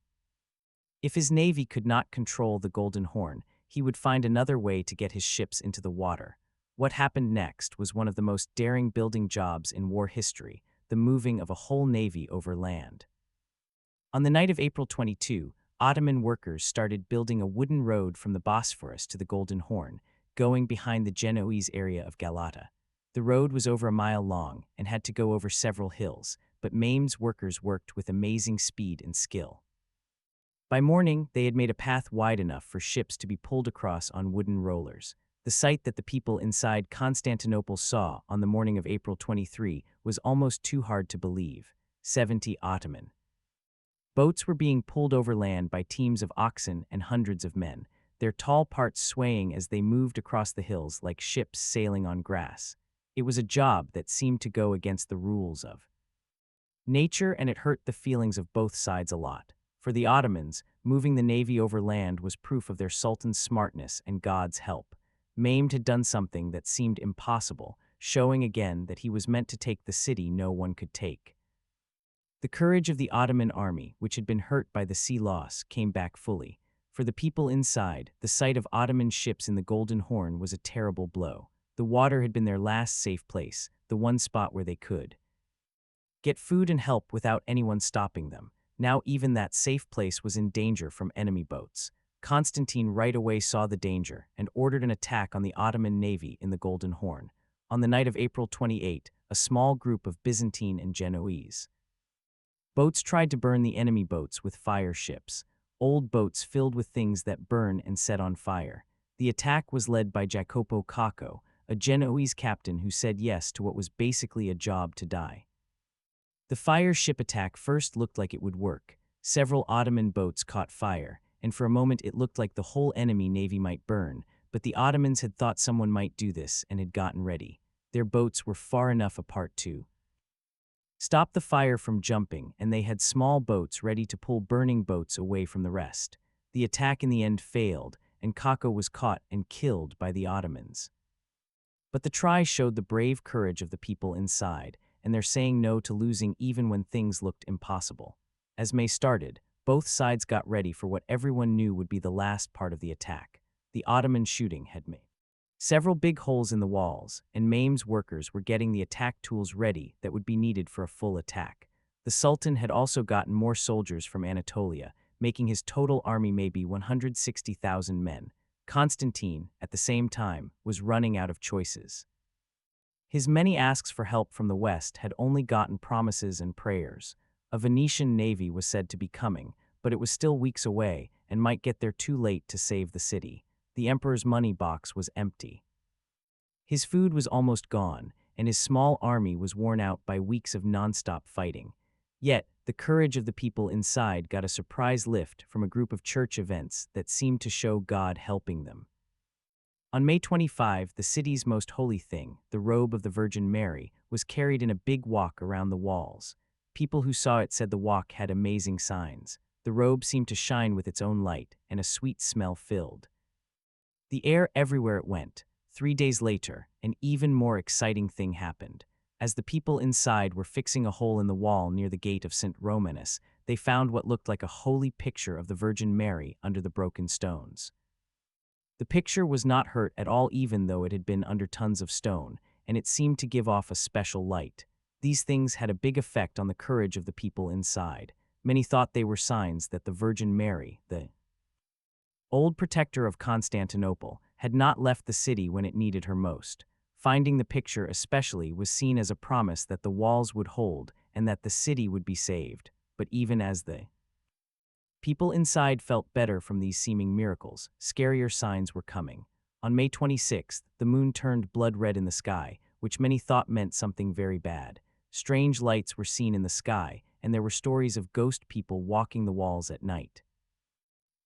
If his navy could not control the Golden Horn, he would find another way to get his ships into the water. What happened next was one of the most daring building jobs in war history, the moving of a whole navy over land. On the night of April 22, Ottoman workers started building a wooden road from the Bosphorus to the Golden Horn, going behind the Genoese area of Galata. The road was over a mile long and had to go over several hills, but Mehmed's workers worked with amazing speed and skill. By morning, they had made a path wide enough for ships to be pulled across on wooden rollers. The sight that the people inside Constantinople saw on the morning of April 23 was almost too hard to believe. 70 Ottoman boats were being pulled over land by teams of oxen and hundreds of men, their tall parts swaying as they moved across the hills like ships sailing on grass. It was a job that seemed to go against the rules of nature, and it hurt the feelings of both sides a lot. For the Ottomans, moving the navy over land was proof of their sultan's smartness and God's help. Mehmed had done something that seemed impossible, showing again that he was meant to take the city no one could take. The courage of the Ottoman army, which had been hurt by the sea loss, came back fully. For the people inside, the sight of Ottoman ships in the Golden Horn was a terrible blow. The water had been their last safe place, the one spot where they could get food and help without anyone stopping them. Now even that safe place was in danger from enemy boats. Constantine right away saw the danger and ordered an attack on the Ottoman navy in the Golden Horn. On the night of April 28, a small group of Byzantine and Genoese boats tried to burn the enemy boats with fire ships, old boats filled with things that burn and set on fire. The attack was led by Jacopo Cacco, a Genoese captain who said yes to what was basically a job to die. The fire ship attack first looked like it would work. Several Ottoman boats caught fire, and for a moment it looked like the whole enemy navy might burn, but the Ottomans had thought someone might do this and had gotten ready. Their boats were far enough apart to stop the fire from jumping, and they had small boats ready to pull burning boats away from the rest. The attack in the end failed, and Cacco was caught and killed by the Ottomans. But the try showed the brave courage of the people inside, and their saying no to losing even when things looked impossible. As May started, both sides got ready for what everyone knew would be the last part of the attack. the Ottoman shooting had made several big holes in the walls, and Mehmed's workers were getting the attack tools ready that would be needed for a full attack. The Sultan had also gotten more soldiers from Anatolia, making his total army maybe 160,000 men. Constantine, at the same time, was running out of choices. His many asks for help from the West had only gotten promises and prayers. A Venetian navy was said to be coming, but it was still weeks away and might get there too late to save the city. The emperor's money box was empty. His food was almost gone, and his small army was worn out by weeks of nonstop fighting. Yet, the courage of the people inside got a surprise lift from a group of church events that seemed to show God helping them. On May 25, the city's most holy thing, the robe of the Virgin Mary, was carried in a big walk around the walls. People who saw it said the walk had amazing signs. The robe seemed to shine with its own light, and a sweet smell filled the air everywhere it went. 3 days later, an even more exciting thing happened. As the people inside were fixing a hole in the wall near the gate of St. Romanus, they found what looked like a holy picture of the Virgin Mary under the broken stones. The picture was not hurt at all even though it had been under tons of stone, and it seemed to give off a special light. These things had a big effect on the courage of the people inside. Many thought they were signs that the Virgin Mary, the old protector of Constantinople, had not left the city when it needed her most. Finding the picture especially was seen as a promise that the walls would hold and that the city would be saved. But even as the people inside felt better from these seeming miracles, scarier signs were coming. On May 26th, the moon turned blood red in the sky, which many thought meant something very bad. Strange lights were seen in the sky, and there were stories of ghost people walking the walls at night.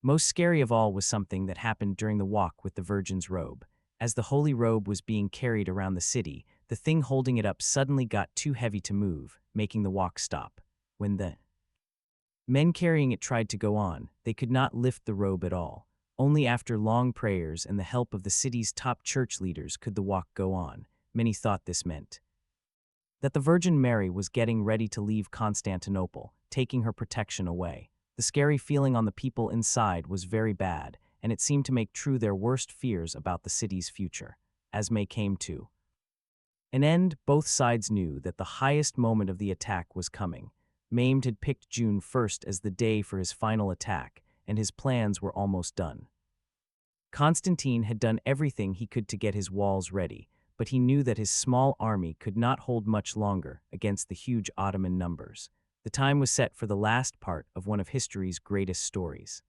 Most scary of all was something that happened during the walk with the Virgin's robe. As the holy robe was being carried around the city, the thing holding it up suddenly got too heavy to move, making the walk stop. When the men carrying it tried to go on, they could not lift the robe at all. Only after long prayers and the help of the city's top church leaders could the walk go on. Many thought this meant that the Virgin Mary was getting ready to leave Constantinople, taking her protection away. The scary feeling on the people inside was very bad, and it seemed to make true their worst fears about the city's future. As May came to an end, both sides knew that the highest moment of the attack was coming. Mehmed had picked June 1st as the day for his final attack, and his plans were almost done. Constantine had done everything he could to get his walls ready, but he knew that his small army could not hold much longer against the huge Ottoman numbers. The time was set for the last part of one of history's greatest stories.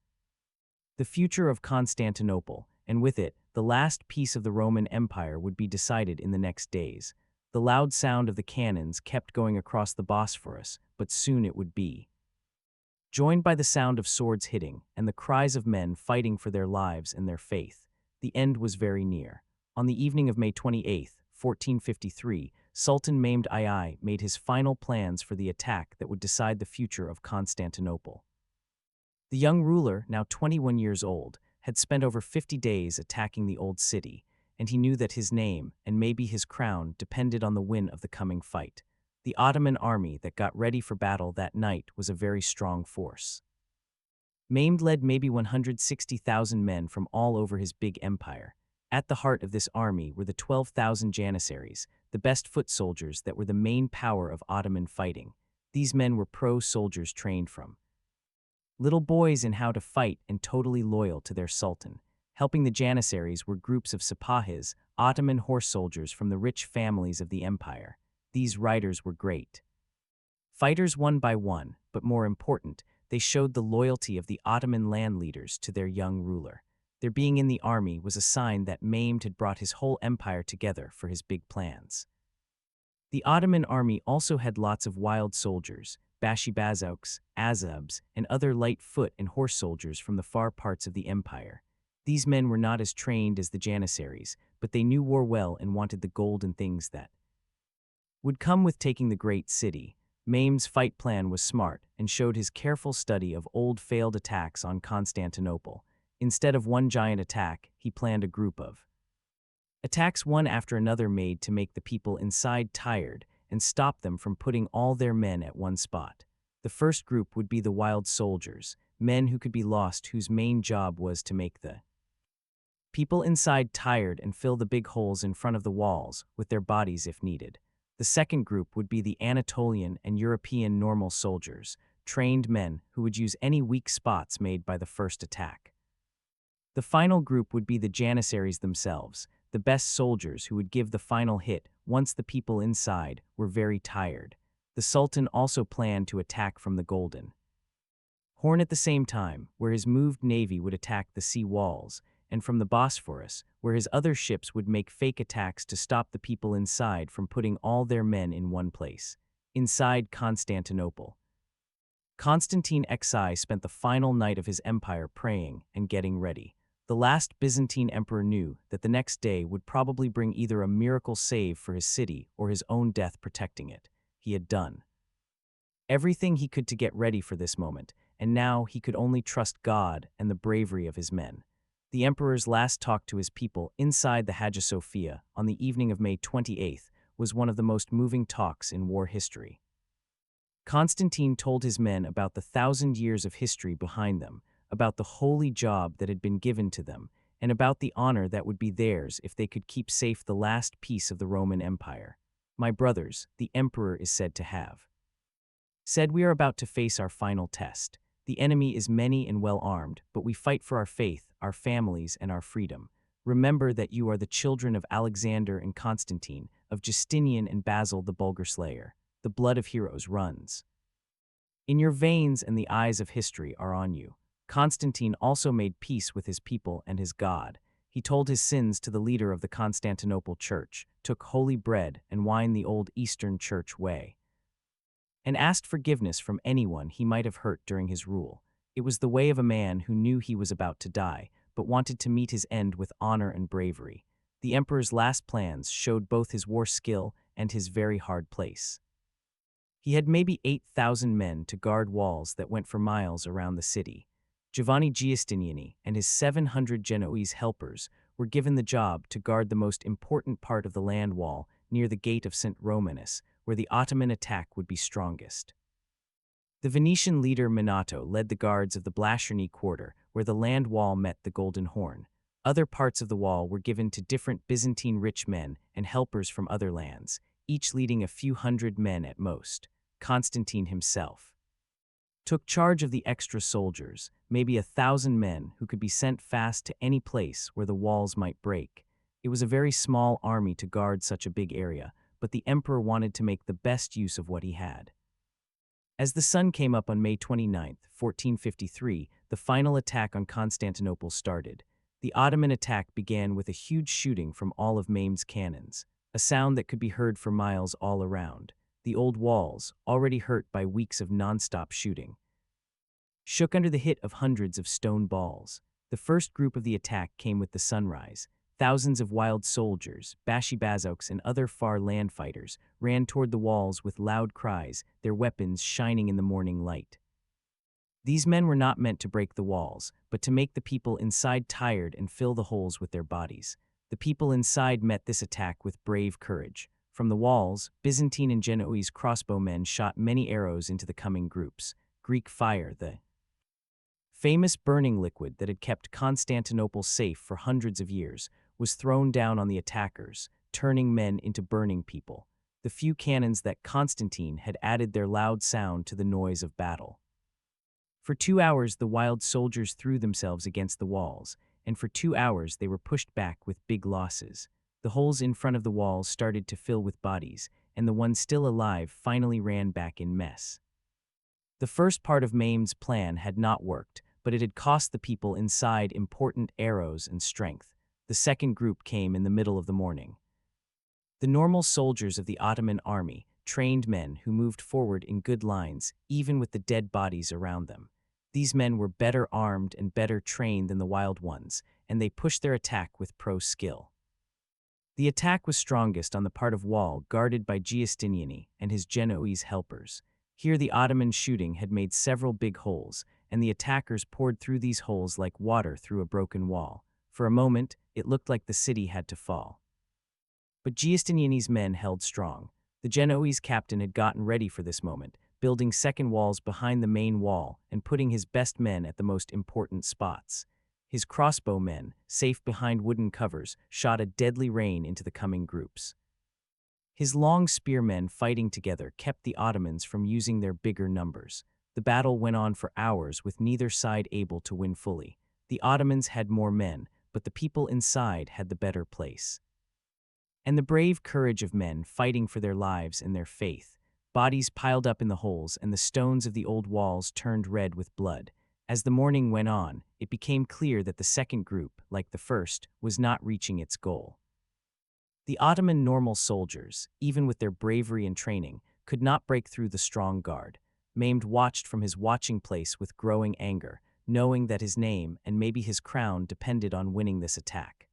The future of Constantinople, and with it, the last piece of the Roman Empire, would be decided in the next days. The loud sound of the cannons kept going across the Bosphorus, but soon it would be joined by the sound of swords hitting and the cries of men fighting for their lives and their faith. The end was very near. On the evening of May 28, 1453, Sultan Mehmed II made his final plans for the attack that would decide the future of Constantinople. The young ruler, now 21 years old, had spent over 50 days attacking the old city, and he knew that his name, and maybe his crown, depended on the win of the coming fight. The Ottoman army that got ready for battle that night was a very strong force. Mehmed led maybe 160,000 men from all over his big empire. At the heart of this army were the 12,000 Janissaries, the best foot soldiers that were the main power of Ottoman fighting. These men were pro-soldiers trained from little boys in how to fight and totally loyal to their sultan. Helping the Janissaries were groups of Sipahis, Ottoman horse soldiers from the rich families of the empire. These riders were great fighters one by one, but more important, they showed the loyalty of the Ottoman land leaders to their young ruler. Their being in the army was a sign that Mehmed had brought his whole empire together for his big plans. The Ottoman army also had lots of wild soldiers, Bashibazouks, Azabs, and other light foot and horse soldiers from the far parts of the empire. These men were not as trained as the Janissaries, but they knew war well and wanted the gold and things that would come with taking the great city. Mehmed's fight plan was smart and showed his careful study of old failed attacks on Constantinople. Instead of one giant attack, he planned a group of attacks one after another made to make the people inside tired and stop them from putting all their men at one spot. The first group would be the wild soldiers, men who could be lost whose main job was to make the People inside tired and fill the big holes in front of the walls with their bodies if needed. The second group would be the Anatolian and European normal soldiers, trained men who would use any weak spots made by the first attack. The final group would be the Janissaries themselves, the best soldiers who would give the final hit once the people inside were very tired. The Sultan also planned to attack from the Golden Horn at the same time, where his moved navy would attack the sea walls, and from the Bosphorus, where his other ships would make fake attacks to stop the people inside from putting all their men in one place. Inside Constantinople, Constantine XI spent the final night of his empire praying and getting ready. The last Byzantine emperor knew that the next day would probably bring either a miracle save for his city or his own death protecting it. He had done everything he could to get ready for this moment, and now he could only trust God and the bravery of his men. The emperor's last talk to his people inside the Hagia Sophia on the evening of May 28th was one of the most moving talks in war history. Constantine told his men about the 1,000 years of history behind them, about the holy job that had been given to them, and about the honor that would be theirs if they could keep safe the last piece of the Roman Empire. My brothers, the emperor is said to have said, we are about to face our final test. The enemy is many and well armed, but we fight for our faith, our families, and our freedom. Remember that you are the children of Alexander and Constantine, of Justinian and Basil the Bulgar slayer. The blood of heroes runs in your veins, and the eyes of history are on you. Constantine also made peace with his people and his God. He told his sins to the leader of the Constantinople church, took holy bread and wine the old Eastern church way, and asked forgiveness from anyone he might have hurt during his rule. It was the way of a man who knew he was about to die, but wanted to meet his end with honor and bravery. The emperor's last plans showed both his war skill and his very hard place. He had maybe 8,000 men to guard walls that went for miles around the city. Giovanni Giustiniani and his 700 Genoese helpers were given the job to guard the most important part of the land wall near the gate of St. Romanus, where the Ottoman attack would be strongest. The Venetian leader Minato led the guards of the Blasciani quarter, where the land wall met the Golden Horn. Other parts of the wall were given to different Byzantine rich men and helpers from other lands, each leading a few hundred men at most. Constantine himself took charge of the extra soldiers, maybe 1,000 men who could be sent fast to any place where the walls might break. It was a very small army to guard such a big area, but the emperor wanted to make the best use of what he had. As the sun came up on May 29, 1453, the final attack on Constantinople started. The Ottoman attack began with a huge shooting from all of Mehmed's cannons, a sound that could be heard for miles all around. The old walls, already hurt by weeks of non-stop shooting, shook under the hit of hundreds of stone balls. The first group of the attack came with the sunrise. Thousands of wild soldiers, Bashibazouks and other far land fighters, ran toward the walls with loud cries, their weapons shining in the morning light. These men were not meant to break the walls, but to make the people inside tired and fill the holes with their bodies. The people inside met this attack with brave courage. From the walls, Byzantine and Genoese crossbowmen shot many arrows into the coming groups. Greek fire, the famous burning liquid that had kept Constantinople safe for hundreds of years, was thrown down on the attackers, turning men into burning people. The few cannons that Constantine had added their loud sound to the noise of battle. For 2 hours the wild soldiers threw themselves against the walls, and for 2 hours they were pushed back with big losses. The holes in front of the walls started to fill with bodies, and the ones still alive finally ran back in mess. The first part of Mehmed's plan had not worked, but it had cost the people inside important arrows and strength. The second group came in the middle of the morning. The normal soldiers of the Ottoman army, trained men who moved forward in good lines, even with the dead bodies around them. These men were better armed and better trained than the wild ones, and they pushed their attack with pro skill. The attack was strongest on the part of wall guarded by Giustiniani and his Genoese helpers. Here the Ottoman shooting had made several big holes, and the attackers poured through these holes like water through a broken wall. For a moment, it looked like the city had to fall. But Giustiniani's men held strong. The Genoese captain had gotten ready for this moment, building second walls behind the main wall and putting his best men at the most important spots. His crossbowmen, safe behind wooden covers, shot a deadly rain into the coming groups. His long spearmen fighting together kept the Ottomans from using their bigger numbers. The battle went on for hours with neither side able to win fully. The Ottomans had more men, but the people inside had the better place. And the brave courage of men fighting for their lives and their faith. Bodies piled up in the holes and the stones of the old walls turned red with blood. As the morning went on, it became clear that the second group, like the first, was not reaching its goal. The Ottoman normal soldiers, even with their bravery and training, could not break through the strong guard. Mehmed watched from his watching place with growing anger, knowing that his name and maybe his crown depended on winning this attack.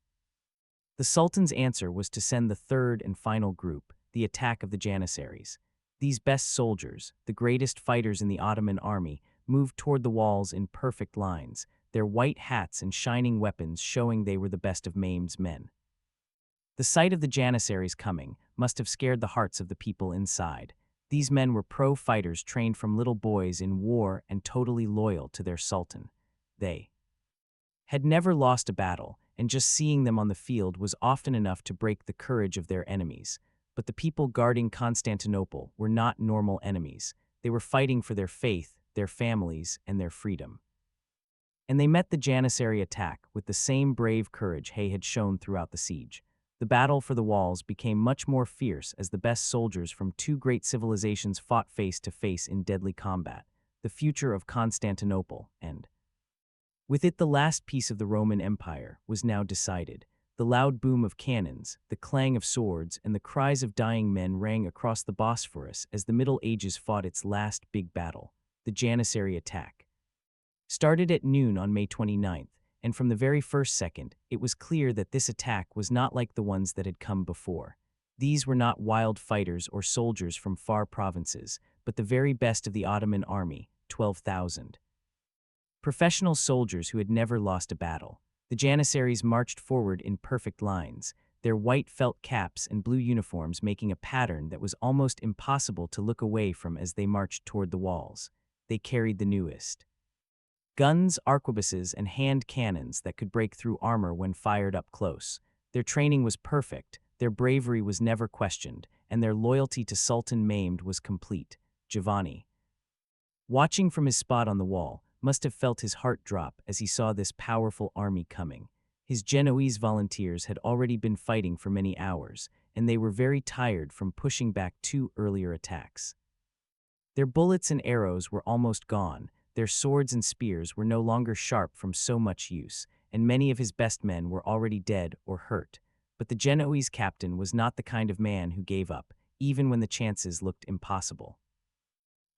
The Sultan's answer was to send the third and final group, the attack of the Janissaries. These best soldiers, the greatest fighters in the Ottoman army, moved toward the walls in perfect lines, their white hats and shining weapons showing they were the best of Mehmed's men. The sight of the Janissaries coming must have scared the hearts of the people inside. These men were pro-fighters trained from little boys in war and totally loyal to their sultan. They had never lost a battle, and just seeing them on the field was often enough to break the courage of their enemies. But the people guarding Constantinople were not normal enemies. They were fighting for their faith, their families, and their freedom. And they met the Janissary attack with the same brave courage Hay had shown throughout the siege. The battle for the walls became much more fierce as the best soldiers from two great civilizations fought face to face in deadly combat, the future of Constantinople, and with it the last piece of the Roman Empire, was now decided. The loud boom of cannons, the clang of swords, and the cries of dying men rang across the Bosphorus as the Middle Ages fought its last big battle, the Janissary attack. Started at noon on May 29th, and from the very first second, it was clear that this attack was not like the ones that had come before. These were not wild fighters or soldiers from far provinces, but the very best of the Ottoman army, 12,000. Professional soldiers who had never lost a battle. The Janissaries marched forward in perfect lines, their white felt caps and blue uniforms making a pattern that was almost impossible to look away from as they marched toward the walls. They carried the newest guns, arquebuses, and hand cannons that could break through armor when fired up close. Their training was perfect, their bravery was never questioned, and their loyalty to Sultan Mehmed was complete. Giovanni, watching from his spot on the wall, must have felt his heart drop as he saw this powerful army coming. His Genoese volunteers had already been fighting for many hours, and they were very tired from pushing back two earlier attacks. Their bullets and arrows were almost gone, their swords and spears were no longer sharp from so much use, and many of his best men were already dead or hurt. But the Genoese captain was not the kind of man who gave up, even when the chances looked impossible.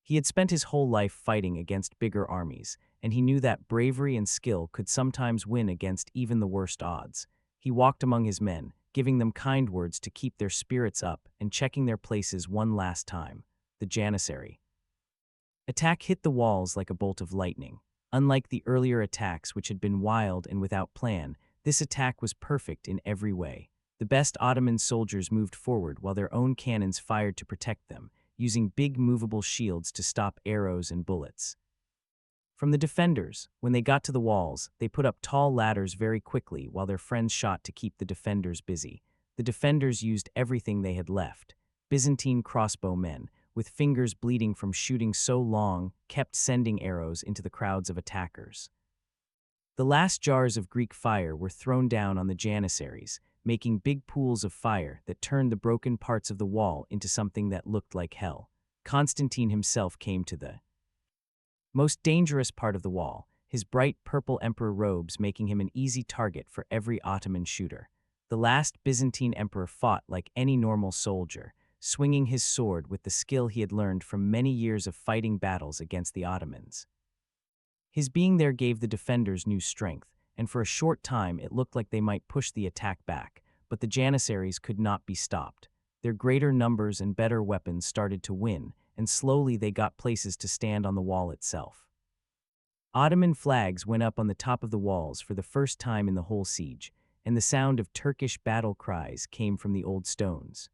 He had spent his whole life fighting against bigger armies, and he knew that bravery and skill could sometimes win against even the worst odds. He walked among his men, giving them kind words to keep their spirits up and checking their places one last time. The Janissary attack hit the walls like a bolt of lightning. Unlike the earlier attacks, which had been wild and without plan, this attack was perfect in every way. The best Ottoman soldiers moved forward while their own cannons fired to protect them, using big movable shields to stop arrows and bullets. From the defenders, when they got to the walls, they put up tall ladders very quickly while their friends shot to keep the defenders busy. The defenders used everything they had left. Byzantine crossbowmen, with fingers bleeding from shooting so long, kept sending arrows into the crowds of attackers. The last jars of Greek fire were thrown down on the Janissaries, making big pools of fire that turned the broken parts of the wall into something that looked like hell. Constantine himself came to the most dangerous part of the wall, his bright purple emperor robes making him an easy target for every Ottoman shooter. The last Byzantine emperor fought like any normal soldier, swinging his sword with the skill he had learned from many years of fighting battles against the Ottomans. His being there gave the defenders new strength, and for a short time it looked like they might push the attack back, but the Janissaries could not be stopped. Their greater numbers and better weapons started to win, and slowly they got places to stand on the wall itself. Ottoman flags went up on the top of the walls for the first time in the whole siege, and the sound of Turkish battle cries came from the old stones.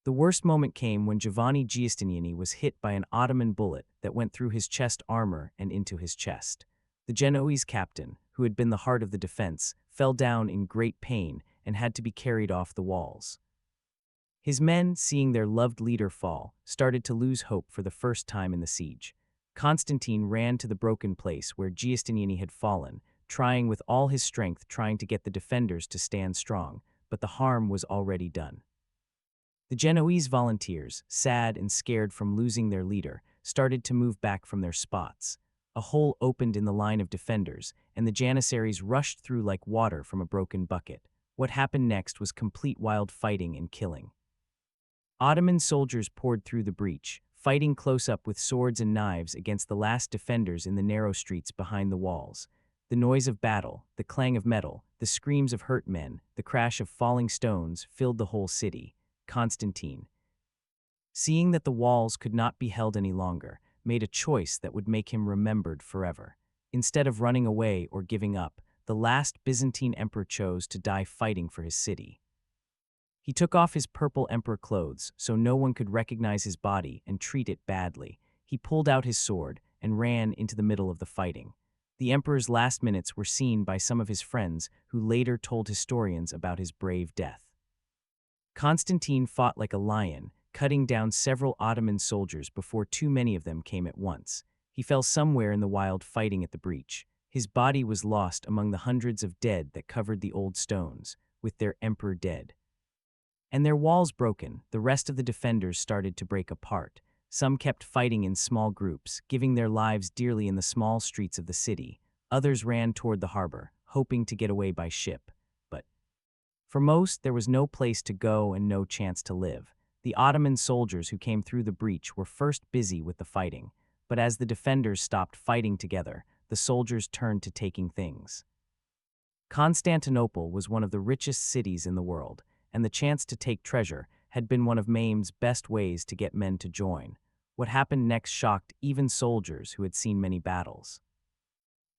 The worst moment came when Giovanni Giustiniani was hit by an Ottoman bullet that went through his chest armor and into his chest. The Genoese captain, who had been the heart of the defense, fell down in great pain and had to be carried off the walls. His men, seeing their loved leader fall, started to lose hope for the first time in the siege. Constantine ran to the broken place where Giustiniani had fallen, trying with all his strength to get the defenders to stand strong, but the harm was already done. The Genoese volunteers, sad and scared from losing their leader, started to move back from their spots. A hole opened in the line of defenders, and the Janissaries rushed through like water from a broken bucket. What happened next was complete wild fighting and killing. Ottoman soldiers poured through the breach, fighting close up with swords and knives against the last defenders in the narrow streets behind the walls. The noise of battle, the clang of metal, the screams of hurt men, the crash of falling stones filled the whole city. Constantine, seeing that the walls could not be held any longer, made a choice that would make him remembered forever. Instead of running away or giving up, the last Byzantine emperor chose to die fighting for his city. He took off his purple emperor clothes so no one could recognize his body and treat it badly. He pulled out his sword and ran into the middle of the fighting. The emperor's last minutes were seen by some of his friends who later told historians about his brave death. Constantine fought like a lion, cutting down several Ottoman soldiers before too many of them came at once. He fell somewhere in the wild fighting at the breach. His body was lost among the hundreds of dead that covered the old stones, with their emperor dead. And their walls broken, the rest of the defenders started to break apart. Some kept fighting in small groups, giving their lives dearly in the small streets of the city. Others ran toward the harbor, hoping to get away by ship. But for most, there was no place to go and no chance to live. The Ottoman soldiers who came through the breach were first busy with the fighting, but as the defenders stopped fighting together, the soldiers turned to taking things. Constantinople was one of the richest cities in the world, and the chance to take treasure had been one of Mehmed's best ways to get men to join. What happened next shocked even soldiers who had seen many battles.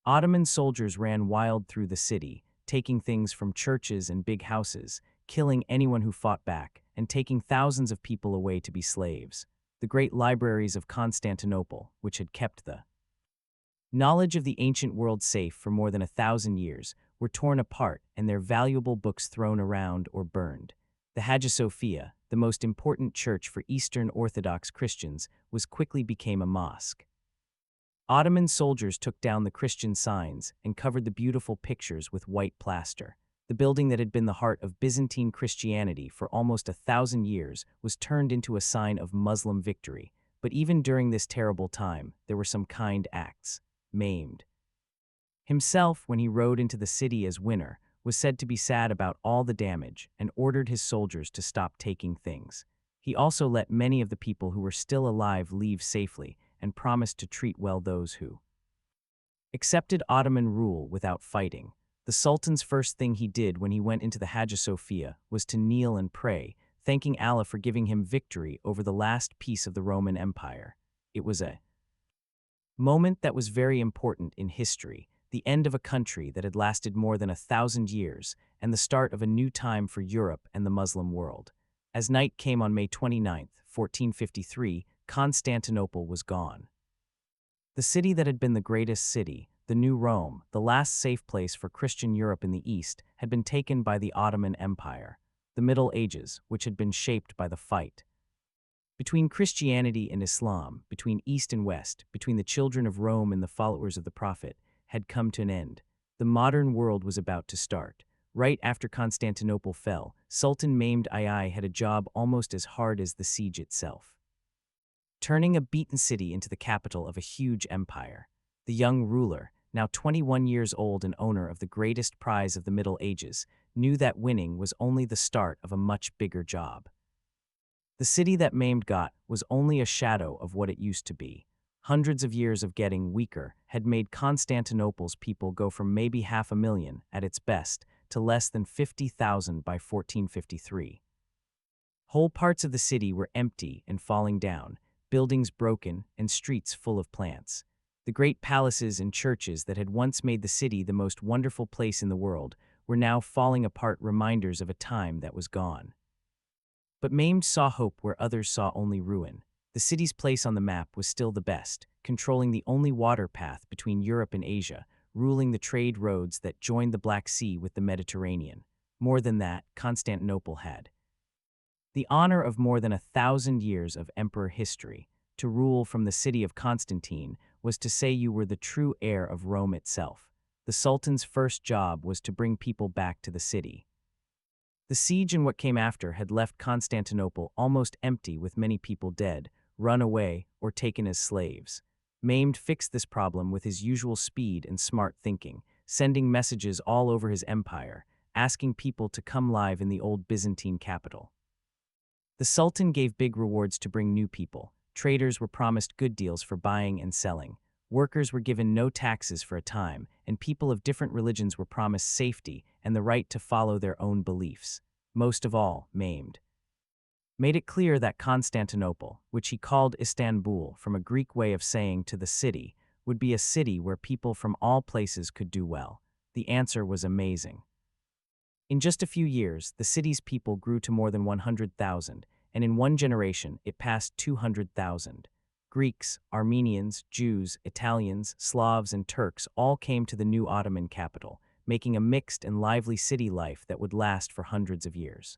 Ottoman soldiers ran wild through the city, taking things from churches and big houses, killing anyone who fought back, and taking thousands of people away to be slaves. The great libraries of Constantinople, which had kept the knowledge of the ancient world safe for more than 1,000 years, were torn apart and their valuable books thrown around or burned. The Hagia Sophia, the most important church for Eastern Orthodox Christians, quickly became a mosque. Ottoman soldiers took down the Christian signs and covered the beautiful pictures with white plaster. The building that had been the heart of Byzantine Christianity for almost 1,000 years was turned into a sign of Muslim victory. But even during this terrible time, there were some kind acts. Mehmed himself, when he rode into the city as winner, was said to be sad about all the damage and ordered his soldiers to stop taking things. He also let many of the people who were still alive leave safely and promised to treat well those who accepted Ottoman rule without fighting. The Sultan's first thing he did when he went into the Hagia Sophia was to kneel and pray, thanking Allah for giving him victory over the last piece of the Roman Empire. It was a moment that was very important in history, the end of a country that had lasted more than 1,000 years, and the start of a new time for Europe and the Muslim world. As night came on May 29, 1453, Constantinople was gone. The city that had been the greatest city, the New Rome, the last safe place for Christian Europe in the East, had been taken by the Ottoman Empire. The Middle Ages, which had been shaped by the fight between Christianity and Islam, between East and West, between the children of Rome and the followers of the Prophet, had come to an end. The modern world was about to start. Right after Constantinople fell, Sultan Mehmed II had a job almost as hard as the siege itself, turning a beaten city into the capital of a huge empire. The young ruler, now 21 years old and owner of the greatest prize of the Middle Ages, knew that winning was only the start of a much bigger job. The city that Mehmed got was only a shadow of what it used to be. Hundreds of years of getting weaker had made Constantinople's people go from maybe 500,000 at its best to less than 50,000 by 1453. Whole parts of the city were empty and falling down, buildings broken and streets full of plants. The great palaces and churches that had once made the city the most wonderful place in the world were now falling apart, reminders of a time that was gone. But Mehmed saw hope where others saw only ruin. The city's place on the map was still the best, controlling the only water path between Europe and Asia, ruling the trade roads that joined the Black Sea with the Mediterranean. More than that, Constantinople had the honor of more than 1,000 years of emperor history. To rule from the city of Constantine was to say you were the true heir of Rome itself. The Sultan's first job was to bring people back to the city. The siege and what came after had left Constantinople almost empty, with many people dead, run away, or taken as slaves. Mehmed fixed this problem with his usual speed and smart thinking, sending messages all over his empire, asking people to come live in the old Byzantine capital. The Sultan gave big rewards to bring new people. Traders were promised good deals for buying and selling. Workers were given no taxes for a time, and people of different religions were promised safety and the right to follow their own beliefs. Most of all, Mehmed made it clear that Constantinople, which he called Istanbul from a Greek way of saying to the city, would be a city where people from all places could do well. The answer was amazing. In just a few years, the city's people grew to more than 100,000, and in one generation it passed 200,000. Greeks, Armenians, Jews, Italians, Slavs, and Turks all came to the new Ottoman capital, making a mixed and lively city life that would last for hundreds of years.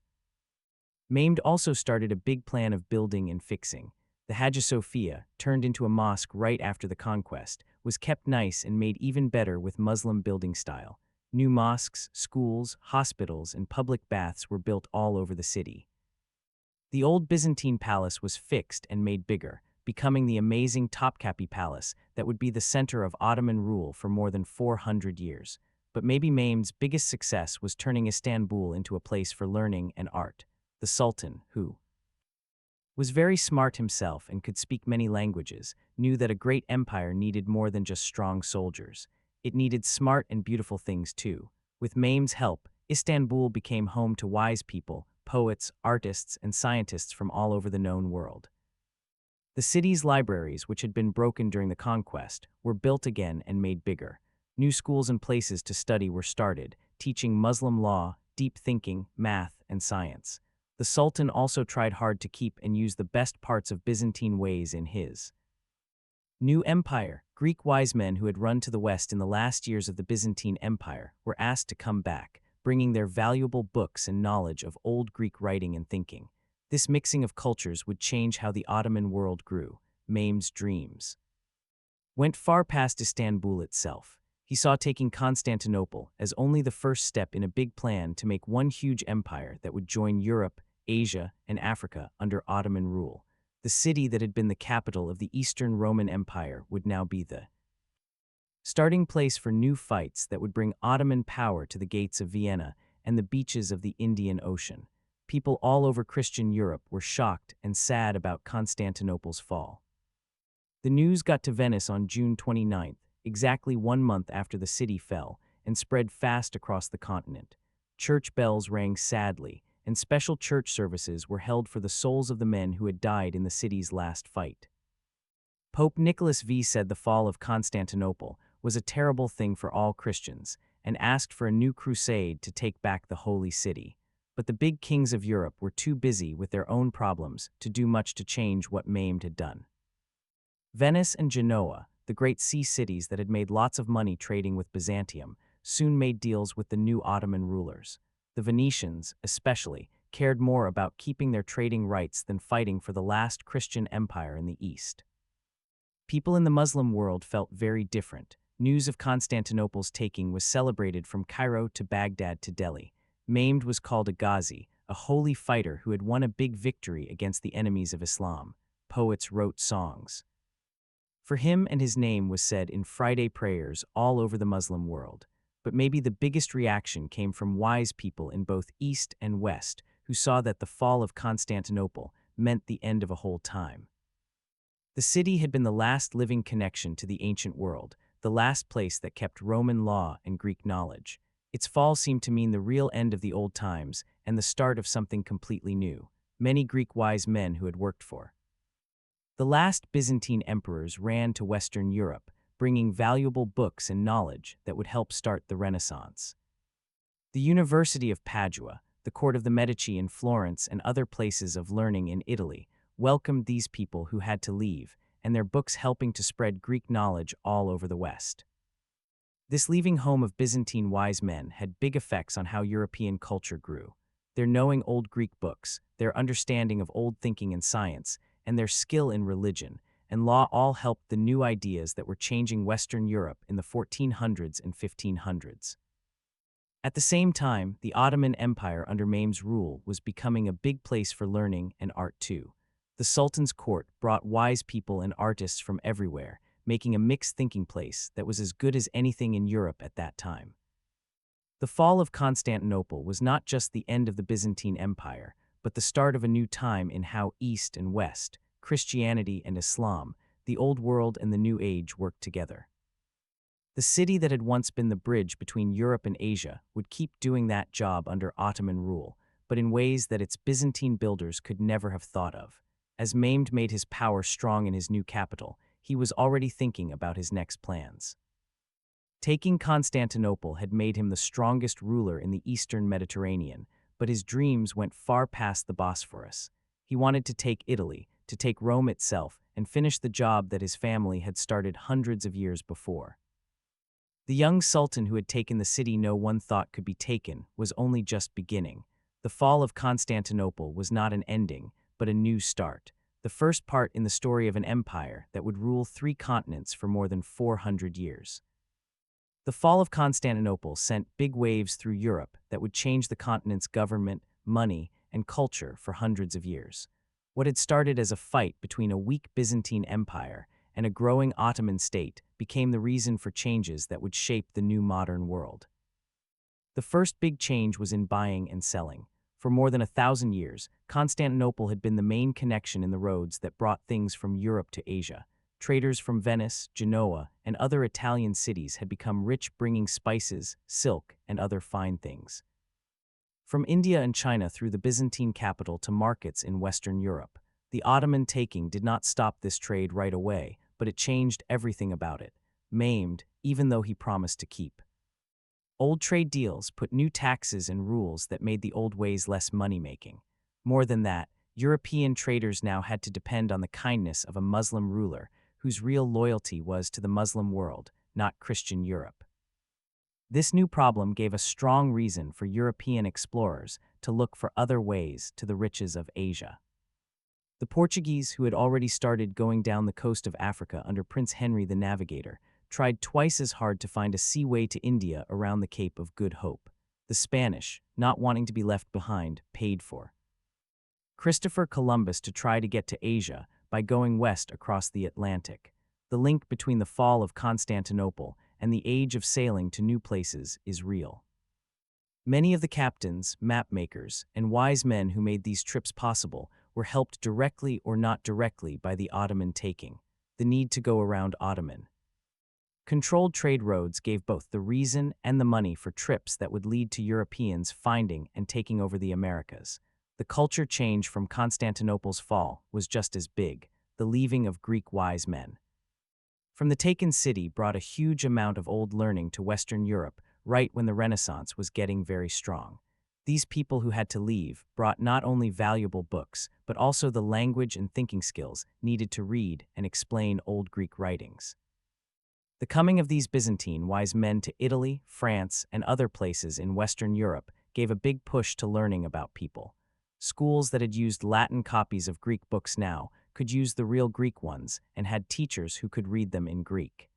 Mehmed also started a big plan of building and fixing. The Hagia Sophia, turned into a mosque right after the conquest, was kept nice and made even better with Muslim building style. New mosques, schools, hospitals, and public baths were built all over the city. The old Byzantine palace was fixed and made bigger, becoming the amazing Topkapi Palace that would be the center of Ottoman rule for more than 400 years. But maybe Mehmed's biggest success was turning Istanbul into a place for learning and art. The Sultan, who was very smart himself and could speak many languages, knew that a great empire needed more than just strong soldiers. It needed smart and beautiful things too. With Mehmed's help, Istanbul became home to wise people, poets, artists, and scientists from all over the known world. The city's libraries, which had been broken during the conquest, were built again and made bigger. New schools and places to study were started, teaching Muslim law, deep thinking, math, and science. The Sultan also tried hard to keep and use the best parts of Byzantine ways in his new empire. Greek wise men who had run to the west in the last years of the Byzantine Empire were asked to come back, bringing their valuable books and knowledge of old Greek writing and thinking. This mixing of cultures would change how the Ottoman world grew. Mehmed's dreams went far past Istanbul itself. He saw taking Constantinople as only the first step in a big plan to make one huge empire that would join Europe, Asia, and Africa under Ottoman rule. The city that had been the capital of the Eastern Roman Empire would now be the starting place for new fights that would bring Ottoman power to the gates of Vienna and the beaches of the Indian Ocean. People all over Christian Europe were shocked and sad about Constantinople's fall. The news got to Venice on June 29th, exactly 1 month after the city fell, and spread fast across the continent. Church bells rang sadly, and special church services were held for the souls of the men who had died in the city's last fight. Pope Nicholas V said the fall of Constantinople was a terrible thing for all Christians, and asked for a new crusade to take back the holy city. But the big kings of Europe were too busy with their own problems to do much to change what Mehmed had done. Venice and Genoa, the great sea cities that had made lots of money trading with Byzantium, soon made deals with the new Ottoman rulers. The Venetians, especially, cared more about keeping their trading rights than fighting for the last Christian empire in the East. People in the Muslim world felt very different. News of Constantinople's taking was celebrated from Cairo to Baghdad to Delhi. Mehmed was called a Ghazi, a holy fighter who had won a big victory against the enemies of Islam. Poets wrote songs for him, and his name was said in Friday prayers all over the Muslim world. But maybe the biggest reaction came from wise people in both East and West who saw that the fall of Constantinople meant the end of a whole time. The city had been the last living connection to the ancient world, the last place that kept Roman law and Greek knowledge. Its fall seemed to mean the real end of the old times and the start of something completely new. Many Greek wise men who had worked for the last Byzantine emperors ran to Western Europe, bringing valuable books and knowledge that would help start the Renaissance. The University of Padua, the court of the Medici in Florence, and other places of learning in Italy welcomed these people who had to leave, and their books helping to spread Greek knowledge all over the West. This leaving home of Byzantine wise men had big effects on how European culture grew. Their knowing old Greek books, their understanding of old thinking and science, and their skill in religion and law all helped the new ideas that were changing Western Europe in the 1400s and 1500s. At the same time, the Ottoman Empire under Mehmed's rule was becoming a big place for learning and art too. The Sultan's court brought wise people and artists from everywhere, making a mixed thinking place that was as good as anything in Europe at that time. The fall of Constantinople was not just the end of the Byzantine Empire, but the start of a new time in how East and West, Christianity and Islam, the Old World and the New Age worked together. The city that had once been the bridge between Europe and Asia would keep doing that job under Ottoman rule, but in ways that its Byzantine builders could never have thought of. As Mehmed made his power strong in his new capital, he was already thinking about his next plans. Taking Constantinople had made him the strongest ruler in the eastern Mediterranean, but his dreams went far past the Bosphorus. He wanted to take Italy, to take Rome itself, and finish the job that his family had started hundreds of years before. The young sultan who had taken the city no one thought could be taken was only just beginning. The fall of Constantinople was not an ending, but a new start, the first part in the story of an empire that would rule 3 continents for more than 400 years. The fall of Constantinople sent big waves through Europe that would change the continent's government, money, and culture for hundreds of years. What had started as a fight between a weak Byzantine Empire and a growing Ottoman state became the reason for changes that would shape the new modern world. The first big change was in buying and selling. For more than 1,000 years, Constantinople had been the main connection in the roads that brought things from Europe to Asia. Traders from Venice, Genoa, and other Italian cities had become rich bringing spices, silk, and other fine things. From India and China through the Byzantine capital to markets in Western Europe, the Ottoman taking did not stop this trade right away, but it changed everything about it. Mehmed, even though he promised to keep. Old trade deals put new taxes and rules that made the old ways less money-making. More than that, European traders now had to depend on the kindness of a Muslim ruler whose real loyalty was to the Muslim world, not Christian Europe. This new problem gave a strong reason for European explorers to look for other ways to the riches of Asia. The Portuguese, who had already started going down the coast of Africa under Prince Henry the Navigator, tried twice as hard to find a seaway to India around the Cape of Good Hope. The Spanish, not wanting to be left behind, paid for Christopher Columbus to try to get to Asia by going west across the Atlantic. The link between the fall of Constantinople and the age of sailing to new places is real. Many of the captains, mapmakers, and wise men who made these trips possible were helped directly or not directly by the Ottoman taking, the need to go around Ottoman. Controlled trade roads gave both the reason and the money for trips that would lead to Europeans finding and taking over the Americas. The culture change from Constantinople's fall was just as big, the leaving of Greek wise men. From the taken city brought a huge amount of old learning to Western Europe right when the Renaissance was getting very strong. These people who had to leave brought not only valuable books, but also the language and thinking skills needed to read and explain old Greek writings. The coming of these Byzantine wise men to Italy, France, and other places in Western Europe gave a big push to learning about people. Schools that had used Latin copies of Greek books now could use the real Greek ones and had teachers who could read them in Greek.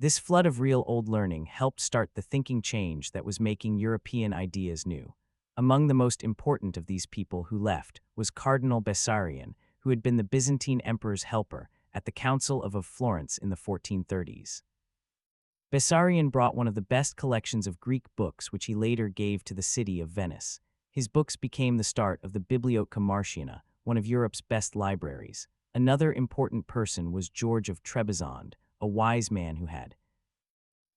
This flood of real old learning helped start the thinking change that was making European ideas new. Among the most important of these people who left was Cardinal Bessarion, who had been the Byzantine emperor's helper at the Council of Florence in the 1430s. Bessarion brought one of the best collections of Greek books which he later gave to the city of Venice. His books became the start of the Bibliotheca Martiana, one of Europe's best libraries. Another important person was George of Trebizond, a wise man who had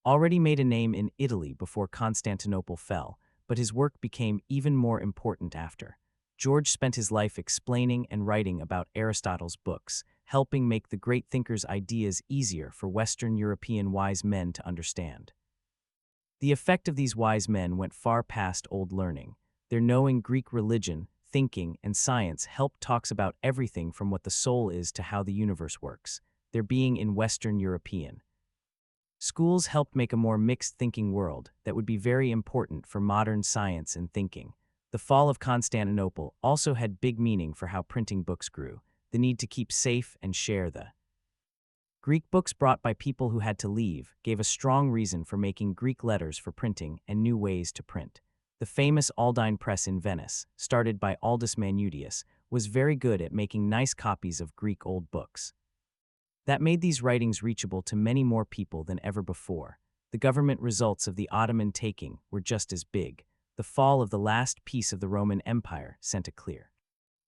already made a name in Italy before Constantinople fell, but his work became even more important after. George spent his life explaining and writing about Aristotle's books, helping make the great thinker's ideas easier for Western European wise men to understand. The effect of these wise men went far past old learning. Their knowing Greek religion, thinking, and science helped talks about everything from what the soul is to how the universe works. Their being in Western European Schools helped make a more mixed thinking world that would be very important for modern science and thinking. The fall of Constantinople also had big meaning for how printing books grew, the need to keep safe and share the Greek books brought by people who had to leave gave a strong reason for making Greek letters for printing and new ways to print. The famous Aldine press in Venice, started by Aldus Manutius, was very good at making nice copies of Greek old books. That made these writings reachable to many more people than ever before. The government results of the Ottoman taking were just as big. The fall of the last piece of the Roman Empire sent a clear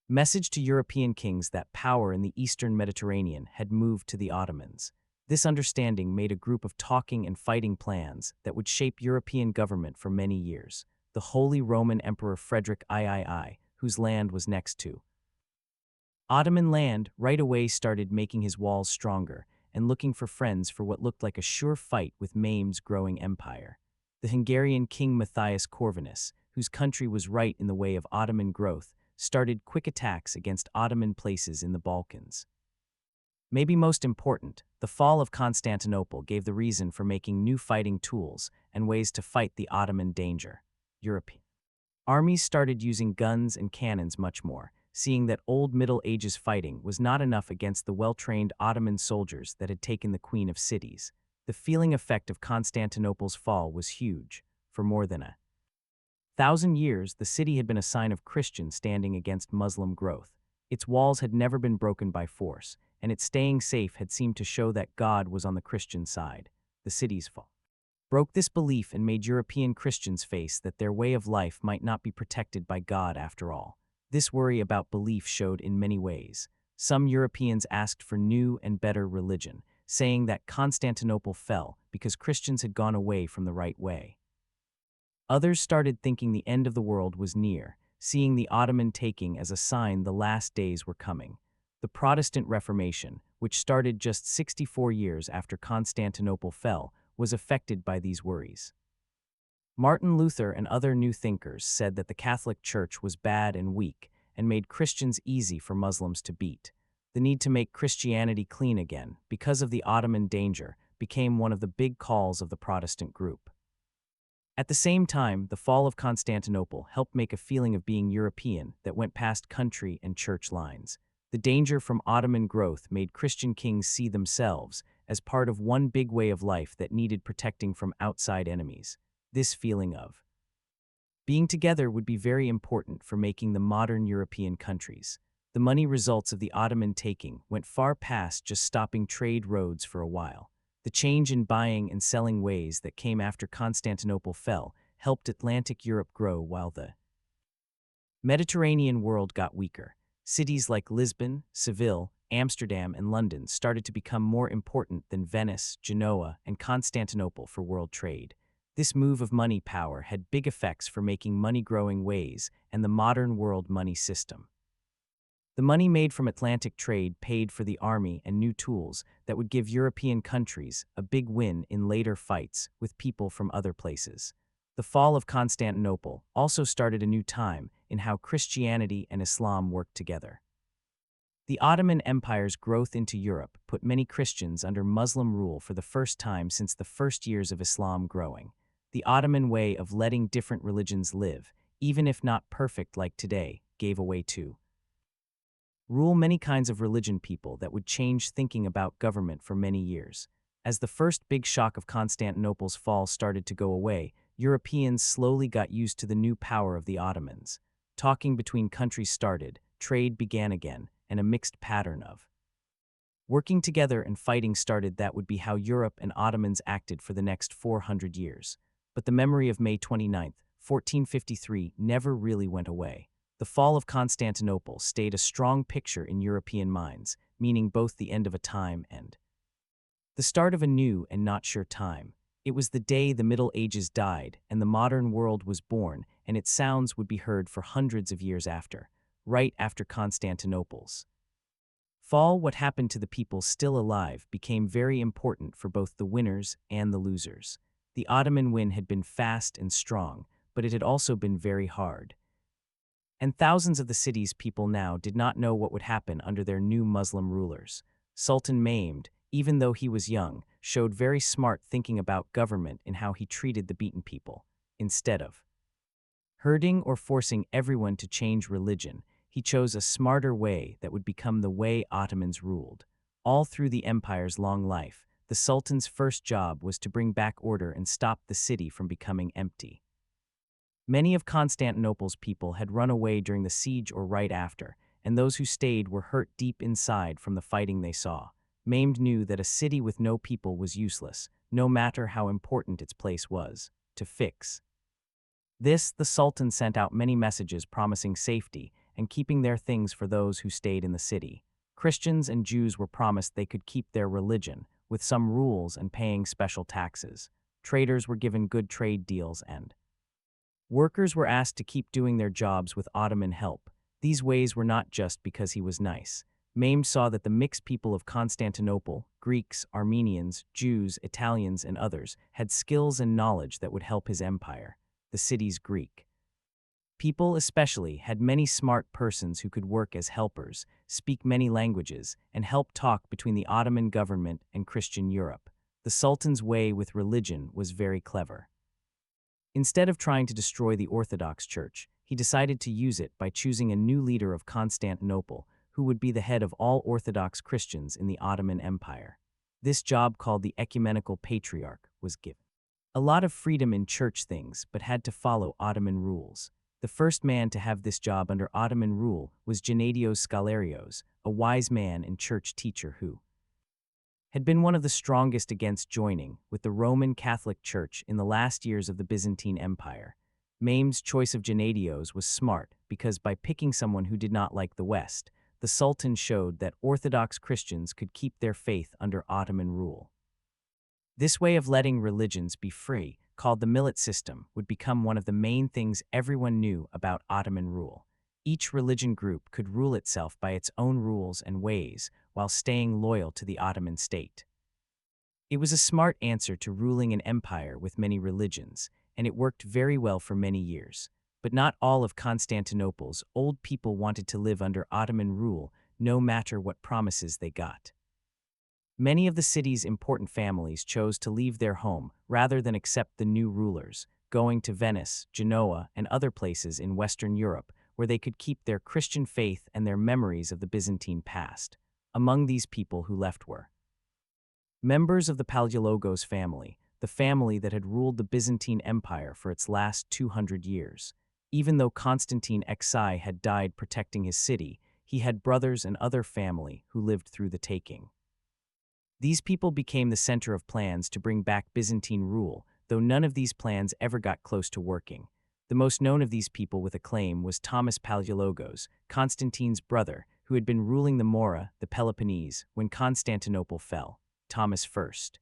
message to European kings that power in the eastern Mediterranean had moved to the Ottomans. This understanding made a group of talking and fighting plans that would shape European government for many years. The Holy Roman Emperor Frederick III, whose land was next to Ottoman land, right away started making his walls stronger and looking for friends for what looked like a sure fight with Mehmed's growing empire. The Hungarian king Matthias Corvinus, whose country was right in the way of Ottoman growth, started quick attacks against Ottoman places in the Balkans. Maybe most important, the fall of Constantinople gave the reason for making new fighting tools and ways to fight the Ottoman danger. European armies started using guns and cannons much more, seeing that old Middle Ages fighting was not enough against the well-trained Ottoman soldiers that had taken the Queen of Cities. The feeling effect of Constantinople's fall was huge. For more than 1,000 years, the city had been a sign of Christian standing against Muslim growth. Its walls had never been broken by force, and its staying safe had seemed to show that God was on the Christian side. The city's fall broke this belief and made European Christians face that their way of life might not be protected by God after all. This worry about belief showed in many ways. Some Europeans asked for new and better religion, saying that Constantinople fell because Christians had gone away from the right way. Others started thinking the end of the world was near, seeing the Ottoman taking as a sign the last days were coming. The Protestant Reformation, which started just 64 years after Constantinople fell, was affected by these worries. Martin Luther and other new thinkers said that the Catholic Church was bad and weak and made Christians easy for Muslims to beat. The need to make Christianity clean again, because of the Ottoman danger, became one of the big calls of the Protestant group. At the same time, the fall of Constantinople helped make a feeling of being European that went past country and church lines. The danger from Ottoman growth made Christian kings see themselves as part of one big way of life that needed protecting from outside enemies. This feeling of being together would be very important for making the modern European countries. The money results of the Ottoman taking went far past just stopping trade roads for a while. The change in buying and selling ways that came after Constantinople fell helped Atlantic Europe grow while the Mediterranean world got weaker. Cities like Lisbon, Seville, Amsterdam, and London started to become more important than Venice, Genoa, and Constantinople for world trade. This move of money power had big effects for making money-growing ways and the modern world money system. The money made from Atlantic trade paid for the army and new tools that would give European countries a big win in later fights with people from other places. The fall of Constantinople also started a new time in how Christianity and Islam worked together. The Ottoman Empire's growth into Europe put many Christians under Muslim rule for the first time since the first years of Islam growing. The Ottoman way of letting different religions live, even if not perfect like today, gave away to rule many kinds of religion people that would change thinking about government for many years. As the first big shock of Constantinople's fall started to go away, Europeans slowly got used to the new power of the Ottomans. Talking between countries started, trade began again, and a mixed pattern of working together and fighting started. That would be how Europe and Ottomans acted for the next 400 years. But the memory of May 29, 1453 never really went away. The fall of Constantinople stayed a strong picture in European minds, meaning both the end of a time and the start of a new and not sure time. It was the day the Middle Ages died and the modern world was born, and its sounds would be heard for hundreds of years after, right after Constantinople's fall. What happened to the people still alive became very important for both the winners and the losers. The Ottoman win had been fast and strong, but it had also been very hard. And thousands of the city's people now did not know what would happen under their new Muslim rulers. Sultan Mehmed even though he was young, showed very smart thinking about government in how he treated the beaten people. Instead of herding or forcing everyone to change religion, he chose a smarter way that would become the way Ottomans ruled. All through the empire's long life, the Sultan's first job was to bring back order and stop the city from becoming empty. Many of Constantinople's people had run away during the siege or right after, and those who stayed were hurt deep inside from the fighting they saw. Mehmed knew that a city with no people was useless, no matter how important its place was. To fix this, the Sultan sent out many messages promising safety and keeping their things for those who stayed in the city. Christians and Jews were promised they could keep their religion, with some rules and paying special taxes. Traders were given good trade deals and workers were asked to keep doing their jobs with Ottoman help. These ways were not just because he was nice. Mehmed saw that the mixed people of Constantinople, Greeks, Armenians, Jews, Italians, and others, had skills and knowledge that would help his empire. The city's Greek people especially had many smart persons who could work as helpers, speak many languages, and help talk between the Ottoman government and Christian Europe. The Sultan's way with religion was very clever. Instead of trying to destroy the Orthodox Church, he decided to use it by choosing a new leader of Constantinople, who would be the head of all Orthodox Christians in the Ottoman Empire. This job, called the Ecumenical Patriarch, was given a lot of freedom in church things, but had to follow Ottoman rules. The first man to have this job under Ottoman rule was Gennadios Scalarios, a wise man and church teacher who had been one of the strongest against joining with the Roman Catholic Church in the last years of the Byzantine Empire. Mehmed's choice of Gennadios was smart because by picking someone who did not like the West, the Sultan showed that Orthodox Christians could keep their faith under Ottoman rule. This way of letting religions be free, called the millet system, would become one of the main things everyone knew about Ottoman rule. Each religion group could rule itself by its own rules and ways while staying loyal to the Ottoman state. It was a smart answer to ruling an empire with many religions, and it worked very well for many years. But not all of Constantinople's old people wanted to live under Ottoman rule, no matter what promises they got. Many of the city's important families chose to leave their home rather than accept the new rulers, going to Venice, Genoa, and other places in Western Europe where they could keep their Christian faith and their memories of the Byzantine past. Among these people who left were members of the Palaiologos family, the family that had ruled the Byzantine Empire for its last 200 years. Even though Constantine XI had died protecting his city, he had brothers and other family who lived through the taking. These people became the center of plans to bring back Byzantine rule, though none of these plans ever got close to working. The most known of these people with acclaim was Thomas Palaiologos, Constantine's brother, who had been ruling the Mora, the Peloponnese, when Constantinople fell. Thomas first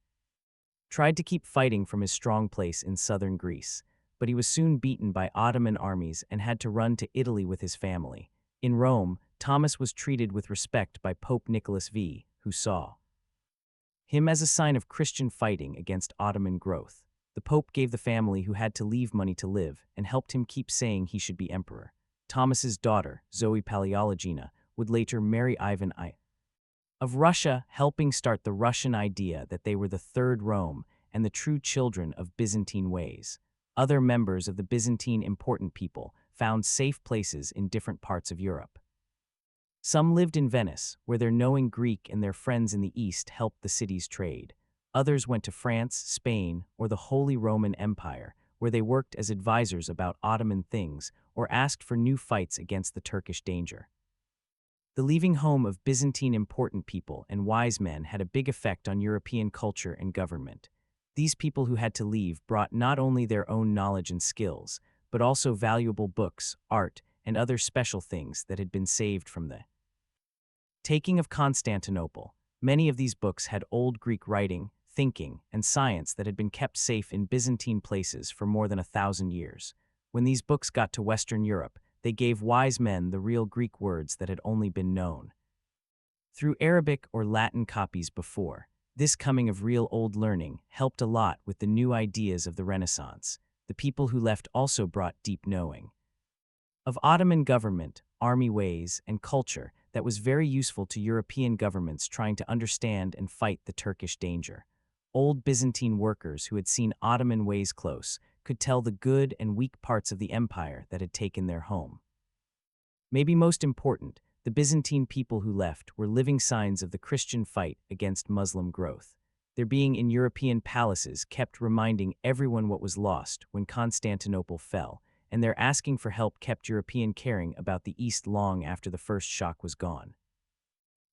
tried to keep fighting from his strong place in southern Greece, but he was soon beaten by Ottoman armies and had to run to Italy with his family. In Rome, Thomas was treated with respect by Pope Nicholas V, who saw him as a sign of Christian fighting against Ottoman growth. The Pope gave the family who had to leave money to live and helped him keep saying he should be emperor. Thomas's daughter, Zoe Paleologina, would later marry Ivan I of Russia, helping start the Russian idea that they were the third Rome and the true children of Byzantine ways. Other members of the Byzantine important people found safe places in different parts of Europe. Some lived in Venice, where their knowing Greek and their friends in the East helped the city's trade. Others went to France, Spain, or the Holy Roman Empire, where they worked as advisors about Ottoman things or asked for new fights against the Turkish danger. The leaving home of Byzantine important people and wise men had a big effect on European culture and government. These people who had to leave brought not only their own knowledge and skills, but also valuable books, art, and other special things that had been saved from the taking of Constantinople. Many of these books had old Greek writing, thinking, and science that had been kept safe in Byzantine places for more than 1,000 years. When these books got to Western Europe, they gave wise men the real Greek words that had only been known through Arabic or Latin copies before. This coming of real old learning helped a lot with the new ideas of the Renaissance. The people who left also brought deep knowing of Ottoman government, army ways, and culture that was very useful to European governments trying to understand and fight the Turkish danger. Old Byzantine workers who had seen Ottoman ways close could tell the good and weak parts of the empire that had taken their home. Maybe most important, the Byzantine people who left were living signs of the Christian fight against Muslim growth. Their being in European palaces kept reminding everyone what was lost when Constantinople fell, and their asking for help kept European caring about the East long after the first shock was gone.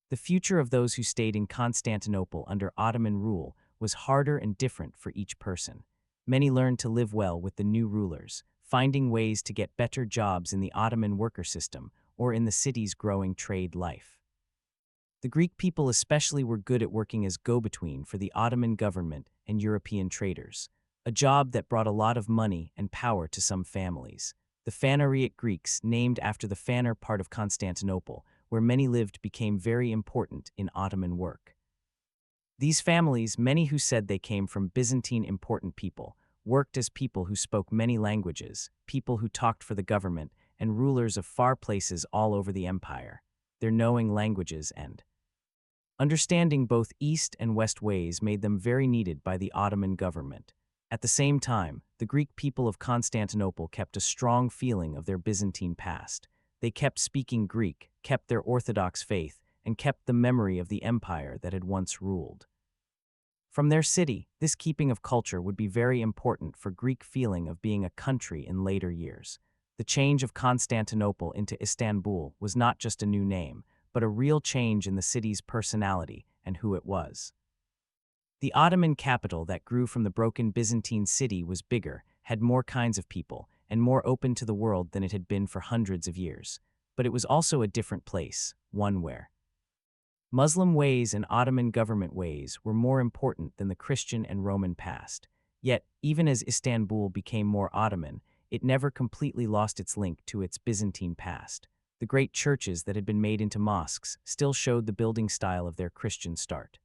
The future of those who stayed in Constantinople under Ottoman rule was harder and different for each person. Many learned to live well with the new rulers, finding ways to get better jobs in the Ottoman worker system or in the city's growing trade life. The Greek people especially were good at working as go-between for the Ottoman government and European traders, a job that brought a lot of money and power to some families. The Phanariot Greeks, named after the Phanar part of Constantinople, where many lived, became very important in Ottoman work. These families, many who said they came from Byzantine important people, worked as people who spoke many languages, people who talked for the government, and rulers of far places all over the empire. Their knowing languages and understanding both East and West ways made them very needed by the Ottoman government. At the same time, the Greek people of Constantinople kept a strong feeling of their Byzantine past. They kept speaking Greek, kept their Orthodox faith, and kept the memory of the empire that had once ruled. From their city, this keeping of culture would be very important for Greek feeling of being a country in later years. The change of Constantinople into Istanbul was not just a new name, but a real change in the city's personality and who it was. The Ottoman capital that grew from the broken Byzantine city was bigger, had more kinds of people, and more open to the world than it had been for hundreds of years. But it was also a different place, one where Muslim ways and Ottoman government ways were more important than the Christian and Roman past. Yet, even as Istanbul became more Ottoman, it never completely lost its link to its Byzantine past. The great churches that had been made into mosques still showed the building style of their Christian start.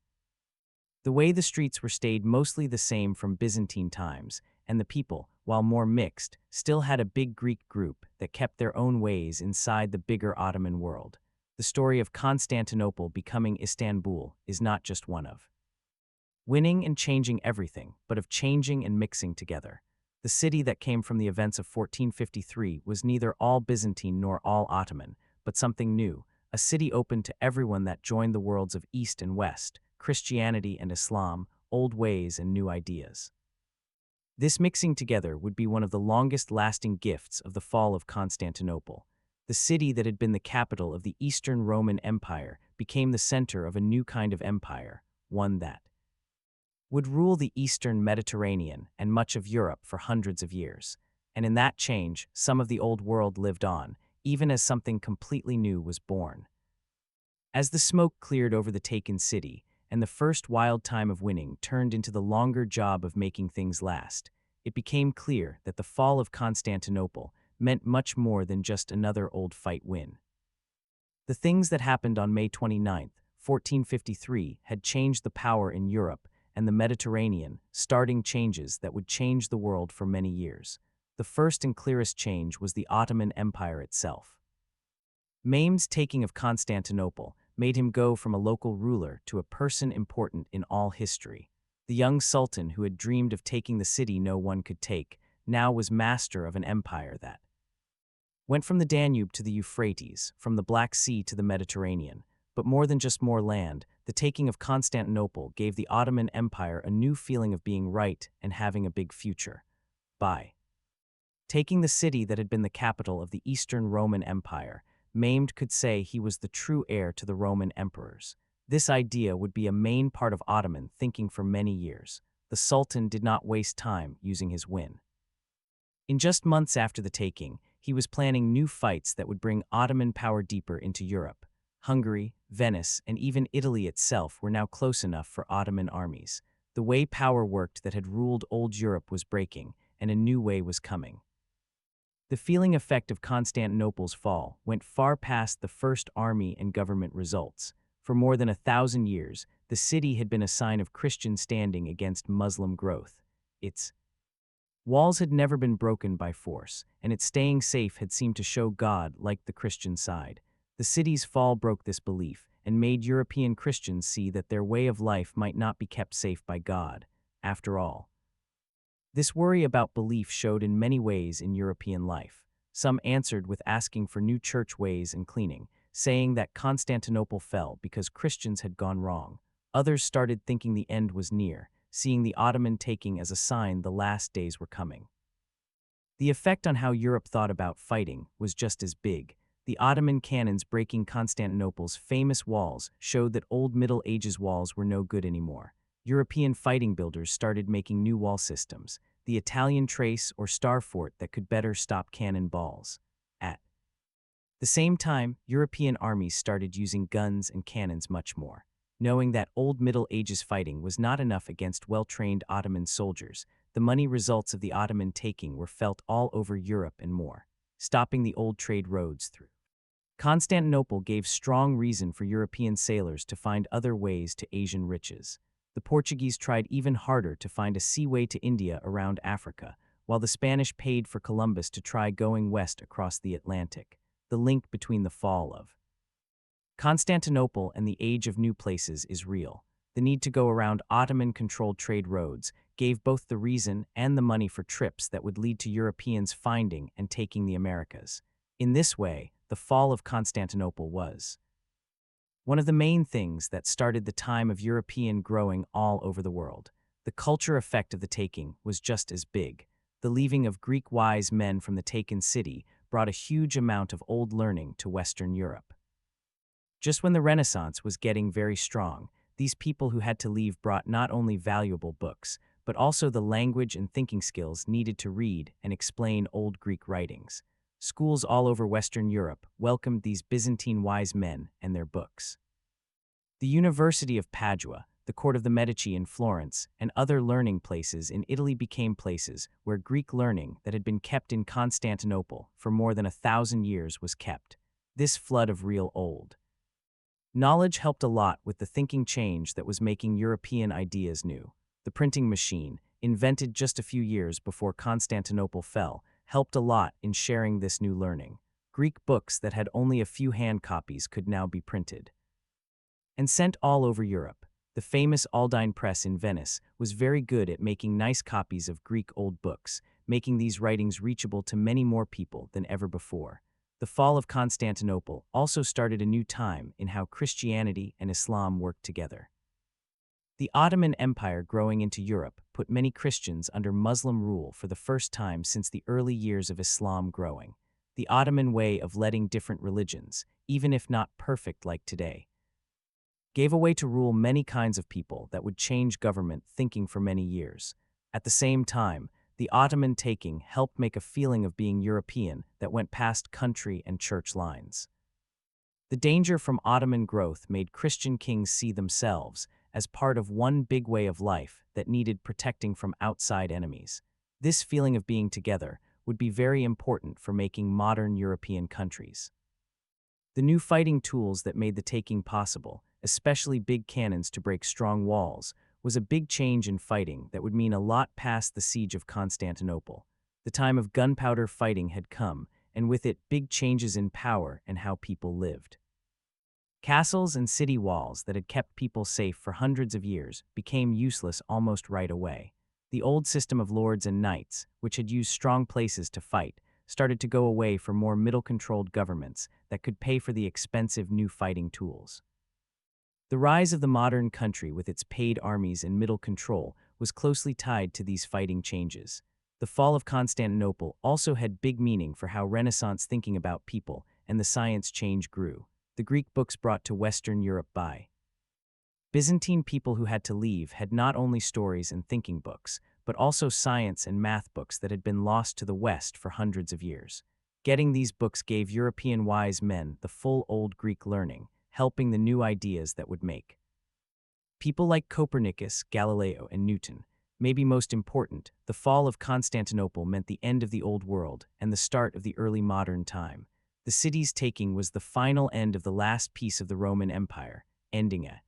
The way the streets were stayed mostly the same from Byzantine times, and the people, while more mixed, still had a big Greek group that kept their own ways inside the bigger Ottoman world. The story of Constantinople becoming Istanbul is not just one of winning and changing everything, but of changing and mixing together. The city that came from the events of 1453 was neither all Byzantine nor all Ottoman, but something new, a city open to everyone that joined the worlds of East and West, Christianity and Islam, old ways and new ideas. This mixing together would be one of the longest-lasting gifts of the fall of Constantinople. The city that had been the capital of the Eastern Roman Empire became the center of a new kind of empire, one that would rule the Eastern Mediterranean and much of Europe for hundreds of years. And in that change, some of the old world lived on, even as something completely new was born. As the smoke cleared over the taken city, and the first wild time of winning turned into the longer job of making things last, it became clear that the fall of Constantinople meant much more than just another old fight win. The things that happened on May 29, 1453, had changed the power in Europe and the Mediterranean, starting changes that would change the world for many years. The first and clearest change was the Ottoman Empire itself. Mehmed's taking of Constantinople made him go from a local ruler to a person important in all history. The young sultan who had dreamed of taking the city no one could take, now was master of an empire that went from the Danube to the Euphrates, from the Black Sea to the Mediterranean. But more than just more land, the taking of Constantinople gave the Ottoman Empire a new feeling of being right and having a big future. By taking the city that had been the capital of the Eastern Roman Empire, Mehmed could say he was the true heir to the Roman emperors. This idea would be a main part of Ottoman thinking for many years. The Sultan did not waste time using his win. In just months after the taking, he was planning new fights that would bring Ottoman power deeper into Europe. Hungary, Venice, and even Italy itself were now close enough for Ottoman armies. The way power worked that had ruled old Europe was breaking, and a new way was coming. The feeling effect of Constantinople's fall went far past the first army and government results. For more than 1,000 years, the city had been a sign of Christian standing against Muslim growth. Its walls had never been broken by force, and its staying safe had seemed to show God liked the Christian side. The city's fall broke this belief and made European Christians see that their way of life might not be kept safe by God, after all. This worry about belief showed in many ways in European life. Some answered with asking for new church ways and cleaning, saying that Constantinople fell because Christians had gone wrong. Others started thinking the end was near, seeing the Ottoman taking as a sign the last days were coming. The effect on how Europe thought about fighting was just as big. The Ottoman cannons breaking Constantinople's famous walls showed that old Middle Ages walls were no good anymore. European fighting builders started making new wall systems, the Italian trace or star fort that could better stop cannonballs. At the same time, European armies started using guns and cannons much more. Knowing that old Middle Ages fighting was not enough against well-trained Ottoman soldiers, the money results of the Ottoman taking were felt all over Europe and more, stopping the old trade roads through Constantinople gave strong reason for European sailors to find other ways to Asian riches. The Portuguese tried even harder to find a seaway to India around Africa, while the Spanish paid for Columbus to try going west across the Atlantic. The link between the fall of Constantinople and the age of new places is real. The need to go around Ottoman-controlled trade roads gave both the reason and the money for trips that would lead to Europeans finding and taking the Americas. In this way, the fall of Constantinople was one of the main things that started the time of European growing all over the world. The culture effect of the taking was just as big. The leaving of Greek wise men from the taken city brought a huge amount of old learning to Western Europe. Just when the Renaissance was getting very strong, these people who had to leave brought not only valuable books, but also the language and thinking skills needed to read and explain old Greek writings. Schools all over Western Europe welcomed these Byzantine wise men and their books. The University of Padua, the court of the Medici in Florence, and other learning places in Italy became places where Greek learning that had been kept in Constantinople for more than 1,000 years was kept. This flood of real old knowledge helped a lot with the thinking change that was making European ideas new. The printing machine, invented just a few years before Constantinople fell, helped a lot in sharing this new learning. Greek books that had only a few hand copies could now be printed and sent all over Europe. The famous Aldine Press in Venice was very good at making nice copies of Greek old books, making these writings reachable to many more people than ever before. The fall of Constantinople also started a new time in how Christianity and Islam worked together. The Ottoman Empire growing into Europe put many Christians under Muslim rule for the first time since the early years of Islam growing. The Ottoman way of letting different religions, even if not perfect like today, gave a way to rule many kinds of people that would change government thinking for many years. At the same time, the Ottoman taking helped make a feeling of being European that went past country and church lines. The danger from Ottoman growth made Christian kings see themselves as part of one big way of life that needed protecting from outside enemies. This feeling of being together would be very important for making modern European countries. The new fighting tools that made the taking possible, especially big cannons to break strong walls, was a big change in fighting that would mean a lot past the siege of Constantinople. The time of gunpowder fighting had come, and with it big changes in power and how people lived. Castles and city walls that had kept people safe for hundreds of years became useless almost right away. The old system of lords and knights, which had used strong places to fight, started to go away for more middle-controlled governments that could pay for the expensive new fighting tools. The rise of the modern country with its paid armies and middle control was closely tied to these fighting changes. The fall of Constantinople also had big meaning for how Renaissance thinking about people and the science change grew. The Greek books brought to Western Europe by Byzantine people who had to leave had not only stories and thinking books, but also science and math books that had been lost to the West for hundreds of years. Getting these books gave European wise men the full old Greek learning, helping the new ideas that would make people like Copernicus, Galileo, and Newton. Maybe most important, the fall of Constantinople meant the end of the Old World and the start of the early modern time. The city's taking was the final end of the last piece of the Roman Empire, ending a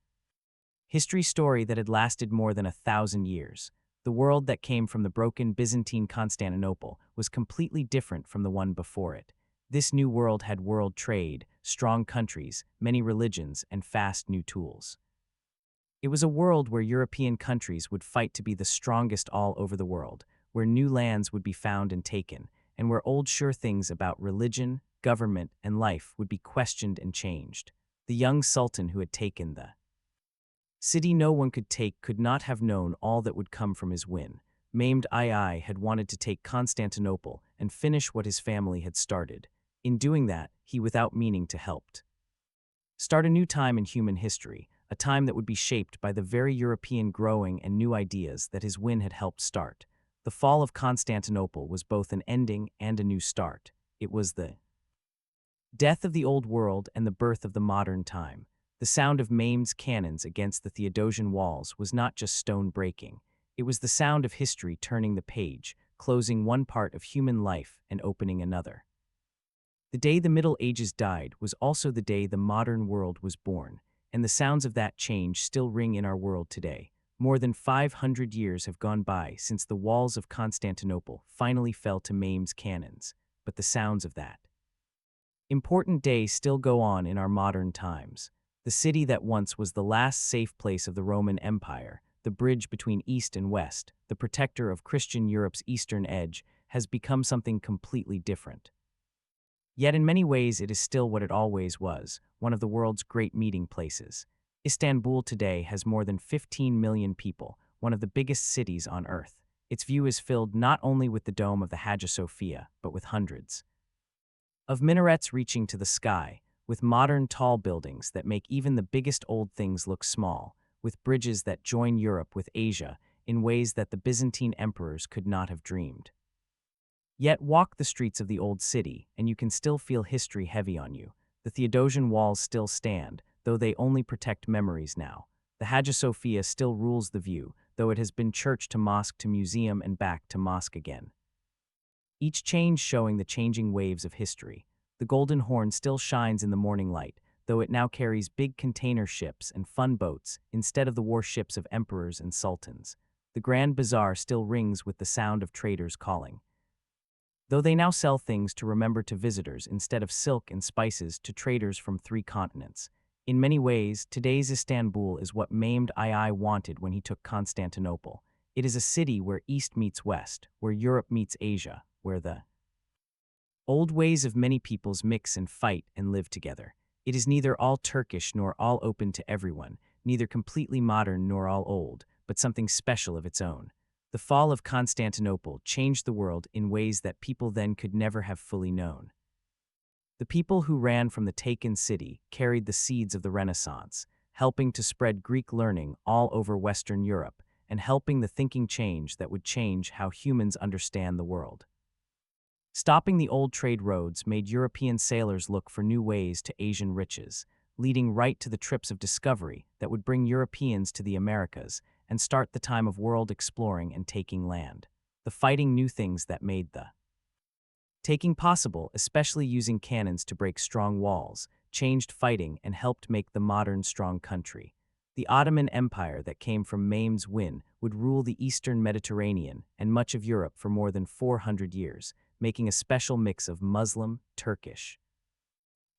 history story that had lasted more than 1,000 years. The world that came from the broken Byzantine Constantinople was completely different from the one before it. This new world had world trade, strong countries, many religions, and fast new tools. It was a world where European countries would fight to be the strongest all over the world, where new lands would be found and taken, and where old sure things about religion, government, and life would be questioned and changed. The young sultan who had taken the city no one could take could not have known all that would come from his win. Mehmed II had wanted to take Constantinople and finish what his family had started. In doing that, he without meaning to helped start a new time in human history, a time that would be shaped by the very European growing and new ideas that his win had helped start. The fall of Constantinople was both an ending and a new start. It was the death of the old world and the birth of the modern time. The sound of Mehmed's cannons against the Theodosian walls was not just stone breaking. It was the sound of history turning the page, closing one part of human life and opening another. The day the Middle Ages died was also the day the modern world was born, and the sounds of that change still ring in our world today. More than 500 years have gone by since the walls of Constantinople finally fell to Mehmed's cannons, but the sounds of that important day still go on in our modern times. The city that once was the last safe place of the Roman Empire, the bridge between East and West, the protector of Christian Europe's eastern edge, has become something completely different. Yet in many ways it is still what it always was, one of the world's great meeting places. Istanbul today has more than 15 million people, one of the biggest cities on Earth. Its view is filled not only with the dome of the Hagia Sophia, but with hundreds of minarets reaching to the sky, with modern tall buildings that make even the biggest old things look small, with bridges that join Europe with Asia in ways that the Byzantine emperors could not have dreamed. Yet walk the streets of the old city, and you can still feel history heavy on you. The Theodosian walls still stand, though they only protect memories now. The Hagia Sophia still rules the view, though it has been church to mosque to museum and back to mosque again. Each change showing the changing waves of history. The Golden Horn still shines in the morning light, though it now carries big container ships and fun boats instead of the warships of emperors and sultans. The Grand Bazaar still rings with the sound of traders calling, though they now sell things to remember to visitors instead of silk and spices to traders from 3 continents. In many ways, today's Istanbul is what Mehmed II wanted when he took Constantinople. It is a city where East meets West, where Europe meets Asia, where the old ways of many peoples mix and fight and live together. It is neither all Turkish nor all open to everyone, neither completely modern nor all old, but something special of its own. The fall of Constantinople changed the world in ways that people then could never have fully known. The people who ran from the taken city carried the seeds of the Renaissance, helping to spread Greek learning all over Western Europe and helping the thinking change that would change how humans understand the world. Stopping the old trade roads made European sailors look for new ways to Asian riches, leading right to the trips of discovery that would bring Europeans to the Americas and start the time of world exploring and taking land. The fighting new things that made the taking possible, especially using cannons to break strong walls, changed fighting and helped make the modern strong country. The Ottoman Empire that came from Mehmed's win would rule the eastern Mediterranean and much of Europe for more than 400 years, making a special mix of Muslim, Turkish,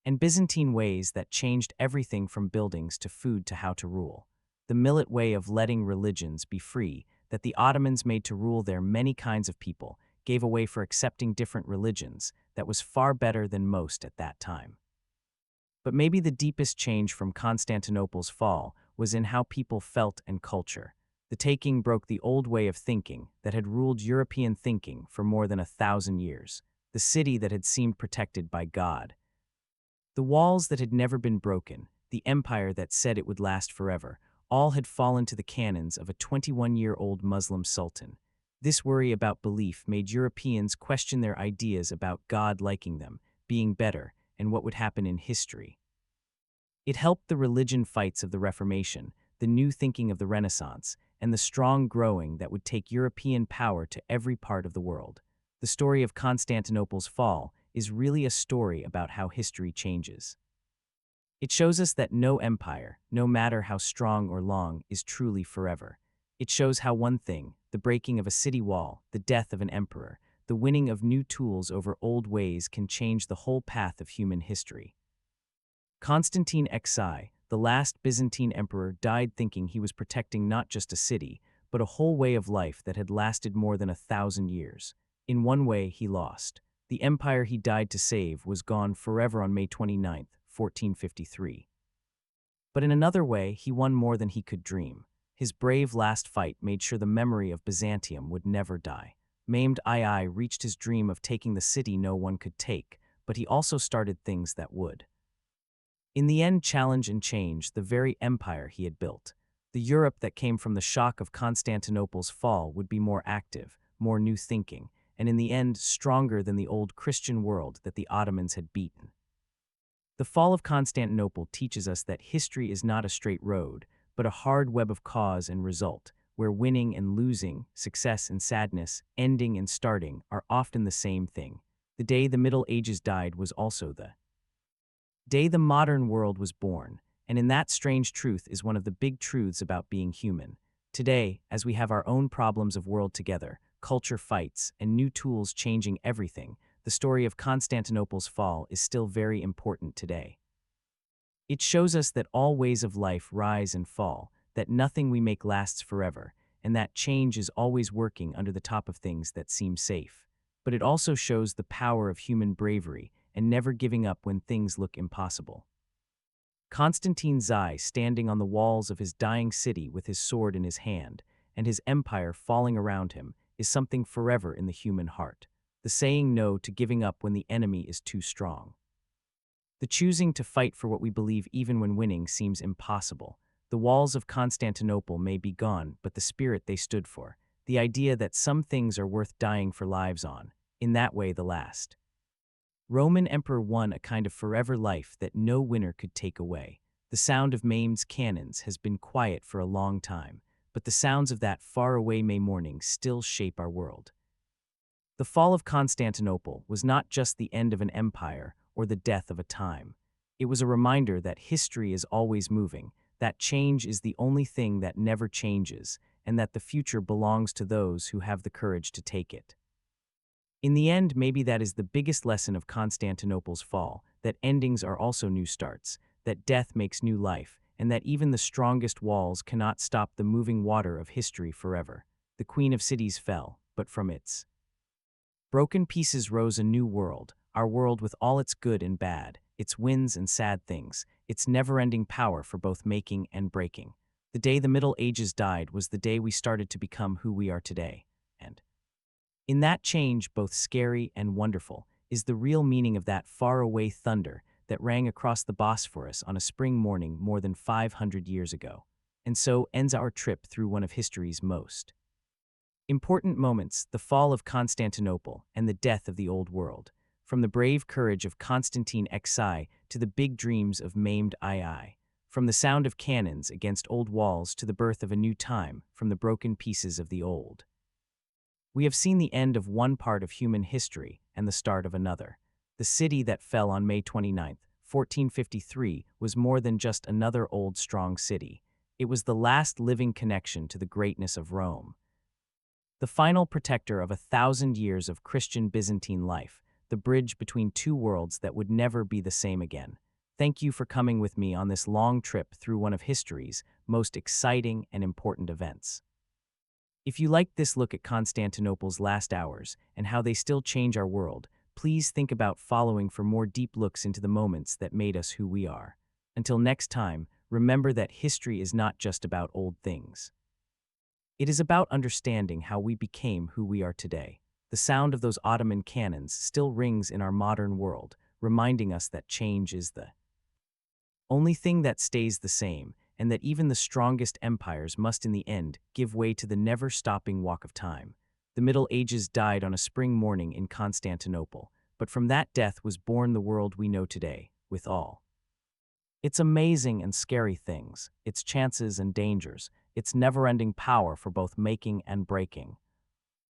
and Byzantine ways that changed everything from buildings to food to how to rule. The millet way of letting religions be free that the Ottomans made to rule their many kinds of people gave a way for accepting different religions that was far better than most at that time. But maybe the deepest change from Constantinople's fall was in how people felt and culture. The taking broke the old way of thinking that had ruled European thinking for more than 1,000 years, the city that had seemed protected by God, the walls that had never been broken, the empire that said it would last forever, all had fallen to the cannons of a 21-year-old Muslim sultan. This worry about belief made Europeans question their ideas about God liking them, being better, and what would happen in history. It helped the religion fights of the Reformation, the new thinking of the Renaissance, and the strong growing that would take European power to every part of the world. The story of Constantinople's fall is really a story about how history changes. It shows us that no empire, no matter how strong or long, is truly forever. It shows how one thing, the breaking of a city wall, the death of an emperor, the winning of new tools over old ways can change the whole path of human history. Constantine XI, the last Byzantine emperor, died thinking he was protecting not just a city, but a whole way of life that had lasted more than 1,000 years. In one way, he lost. The empire he died to save was gone forever on May 29th, 1453. But in another way, he won more than he could dream. His brave last fight made sure the memory of Byzantium would never die. Mehmed II reached his dream of taking the city no one could take, but he also started things that would. In the end, challenge and change the very empire he had built. The Europe that came from the shock of Constantinople's fall would be more active, more new thinking, and in the end stronger than the old Christian world that the Ottomans had beaten. The fall of Constantinople teaches us that history is not a straight road, but a hard web of cause and result, where winning and losing, success and sadness, ending and starting are often the same thing. The day the Middle Ages died was also the day the modern world was born, and in that strange truth is one of the big truths about being human. Today, as we have our own problems of world together, culture fights, and new tools changing everything, the story of Constantinople's fall is still very important today. It shows us that all ways of life rise and fall, that nothing we make lasts forever, and that change is always working under the top of things that seem safe. But it also shows the power of human bravery and never giving up when things look impossible. Constantine XI, standing on the walls of his dying city with his sword in his hand, and his empire falling around him, is something forever in the human heart. The saying no to giving up when the enemy is too strong. The choosing to fight for what we believe even when winning seems impossible. The walls of Constantinople may be gone, but the spirit they stood for, the idea that some things are worth dying for lives on, in that way the last. Roman emperor won a kind of forever life that no winner could take away. The sound of Mehmed's cannons has been quiet for a long time, but the sounds of that faraway May morning still shape our world. The fall of Constantinople was not just the end of an empire or the death of a time. It was a reminder that history is always moving, that change is the only thing that never changes, and that the future belongs to those who have the courage to take it. In the end, maybe that is the biggest lesson of Constantinople's fall, that endings are also new starts, that death makes new life, and that even the strongest walls cannot stop the moving water of history forever. The Queen of Cities fell, but from its broken pieces rose a new world, our world with all its good and bad, its wins and sad things, its never-ending power for both making and breaking. The day the Middle Ages died was the day we started to become who we are today. And in that change, both scary and wonderful, is the real meaning of that faraway thunder that rang across the Bosphorus on a spring morning more than 500 years ago. And so ends our trip through one of history's most important moments, the fall of Constantinople and the death of the old world. From the brave courage of Constantine XI to the big dreams of Mehmed II. From the sound of cannons against old walls to the birth of a new time from the broken pieces of the old. We have seen the end of one part of human history and the start of another. The city that fell on May 29, 1453, was more than just another old, strong city. It was the last living connection to the greatness of Rome. The final protector of 1,000 years of Christian Byzantine life, the bridge between two worlds that would never be the same again. Thank you for coming with me on this long trip through one of history's most exciting and important events. If you liked this look at Constantinople's last hours and how they still change our world, please think about following for more deep looks into the moments that made us who we are. Until next time, remember that history is not just about old things. It is about understanding how we became who we are today. The sound of those Ottoman cannons still rings in our modern world, reminding us that change is the only thing that stays the same, and that even the strongest empires must in the end give way to the never-stopping walk of time. The Middle Ages died on a spring morning in Constantinople, but from that death was born the world we know today, with all its amazing and scary things, its chances and dangers, its never-ending power for both making and breaking.